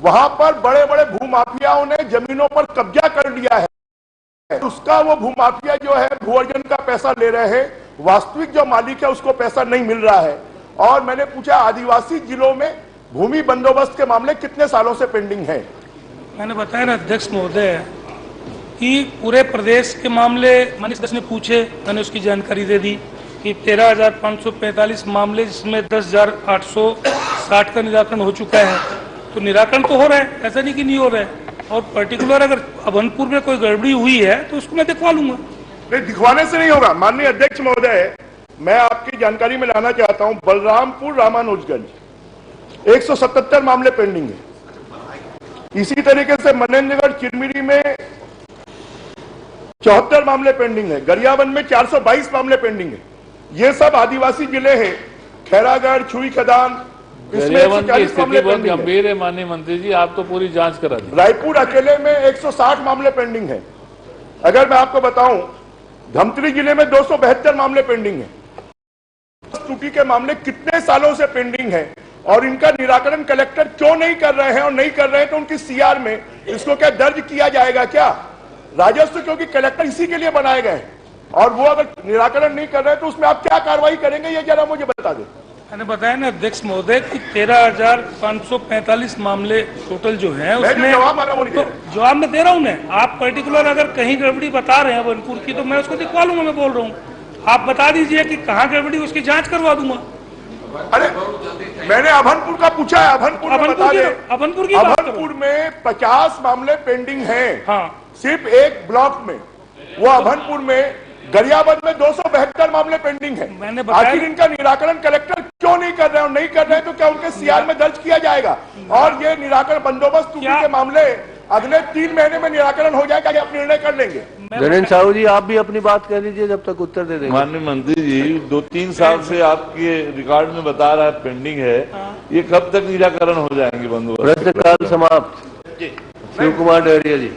वहां पर बड़े बड़े भूमाफियाओं ने जमीनों पर कब्जा कर लिया है। उसका वो भूमाफिया जो है भू अर्जन का पैसा ले रहे हैं, वास्तविक जो मालिक है उसको पैसा नहीं मिल रहा है। और मैंने पूछा आदिवासी जिलों में भूमि बंदोबस्त के मामले कितने सालों से पेंडिंग है? मैंने बताया ना अध्यक्ष महोदय कि पूरे प्रदेश के मामले माननीय सदस्य ने पूछे, मैंने उसकी जानकारी दे दी कि 13,545 मामले, जिसमें 10,860 का निराकरण हो चुका है। तो निराकरण तो हो रहा है, ऐसा नहीं कि नहीं हो रहा है। और पर्टिकुलर अगर अभनपुर में कोई गड़बड़ी हुई है तो उसको मैं दिखवा लूंगा। नहीं, दिखवाने से नहीं होगा। माननीय अध्यक्ष महोदय, मैं आपकी जानकारी में लाना चाहता हूं, बलरामपुर रामानुजगंज 177 मामले पेंडिंग है। इसी तरीके से मनेन्द्रगढ़ चिरमिरी में 74 मामले पेंडिंग है। गरियाबंद में 422 मामले पेंडिंग है। ये सब आदिवासी जिले हैं। खैरागढ़, छुई खदान, इसमें 140 मामले पेंडिंग है। गंभीर है माननीय मंत्री जी, आप तो पूरी जांच करा दी। रायपुर अकेले में 160 मामले पेंडिंग है। अगर मैं आपको बताऊं, धमतरी जिले में 272 मामले पेंडिंग है। त्रुटि के मामले कितने सालों से पेंडिंग है और इनका निराकरण कलेक्टर क्यों नहीं कर रहे हैं? और नहीं कर रहे हैं तो उनकी सीआर में इसको क्या दर्ज किया जाएगा क्या? राजस्व, क्योंकि कलेक्टर इसी के लिए बनाए गए हैं, और वो अगर निराकरण नहीं कर रहे हैं तो उसमें आप क्या कार्रवाई करेंगे, ये जरा मुझे बता दें। मैंने बताया ना अध्यक्ष महोदय कि 13,545 मामले टोटल जो है उसमें जवाब मैं दे रहा हूँ। मैं आप पर्टिकुलर अगर कहीं गड़बड़ी बता रहे हैं अभनपुर की तो मैं उसको दिखवा लूंगा। मैं बोल रहा हूँ, आप बता दीजिए कि कहाँ गड़बड़ी, उसकी जांच करवा दूंगा। अरे मैंने अभनपुर का पूछा है, अभनपुर में 50 मामले पेंडिंग हैं। हाँ, सिर्फ एक ब्लॉक में। वो अभनपुर में, गरियाबंद में 272 मामले पेंडिंग है। आखिर इनका निराकरण कलेक्टर क्यों नहीं कर रहे हैं? और नहीं कर रहे हैं तो क्या उनके सीआर में दर्ज किया जाएगा? और ये निराकरण बंदोबस्त त्रुटि के मामले अगले 3 महीने में निराकरण हो जाएगा, आप निर्णय कर लेंगे? गणेश साहू जी, आप भी अपनी बात कह लीजिए, जब तक उत्तर दे देंगे। माननीय मंत्री जी, 2-3 साल से आपके रिकॉर्ड में बता रहा है पेंडिंग है, ये कब तक निराकरण हो जाएंगे बंदोबस्त? प्रश्नकाल समाप्त। शिव कुमार डहरिया जी।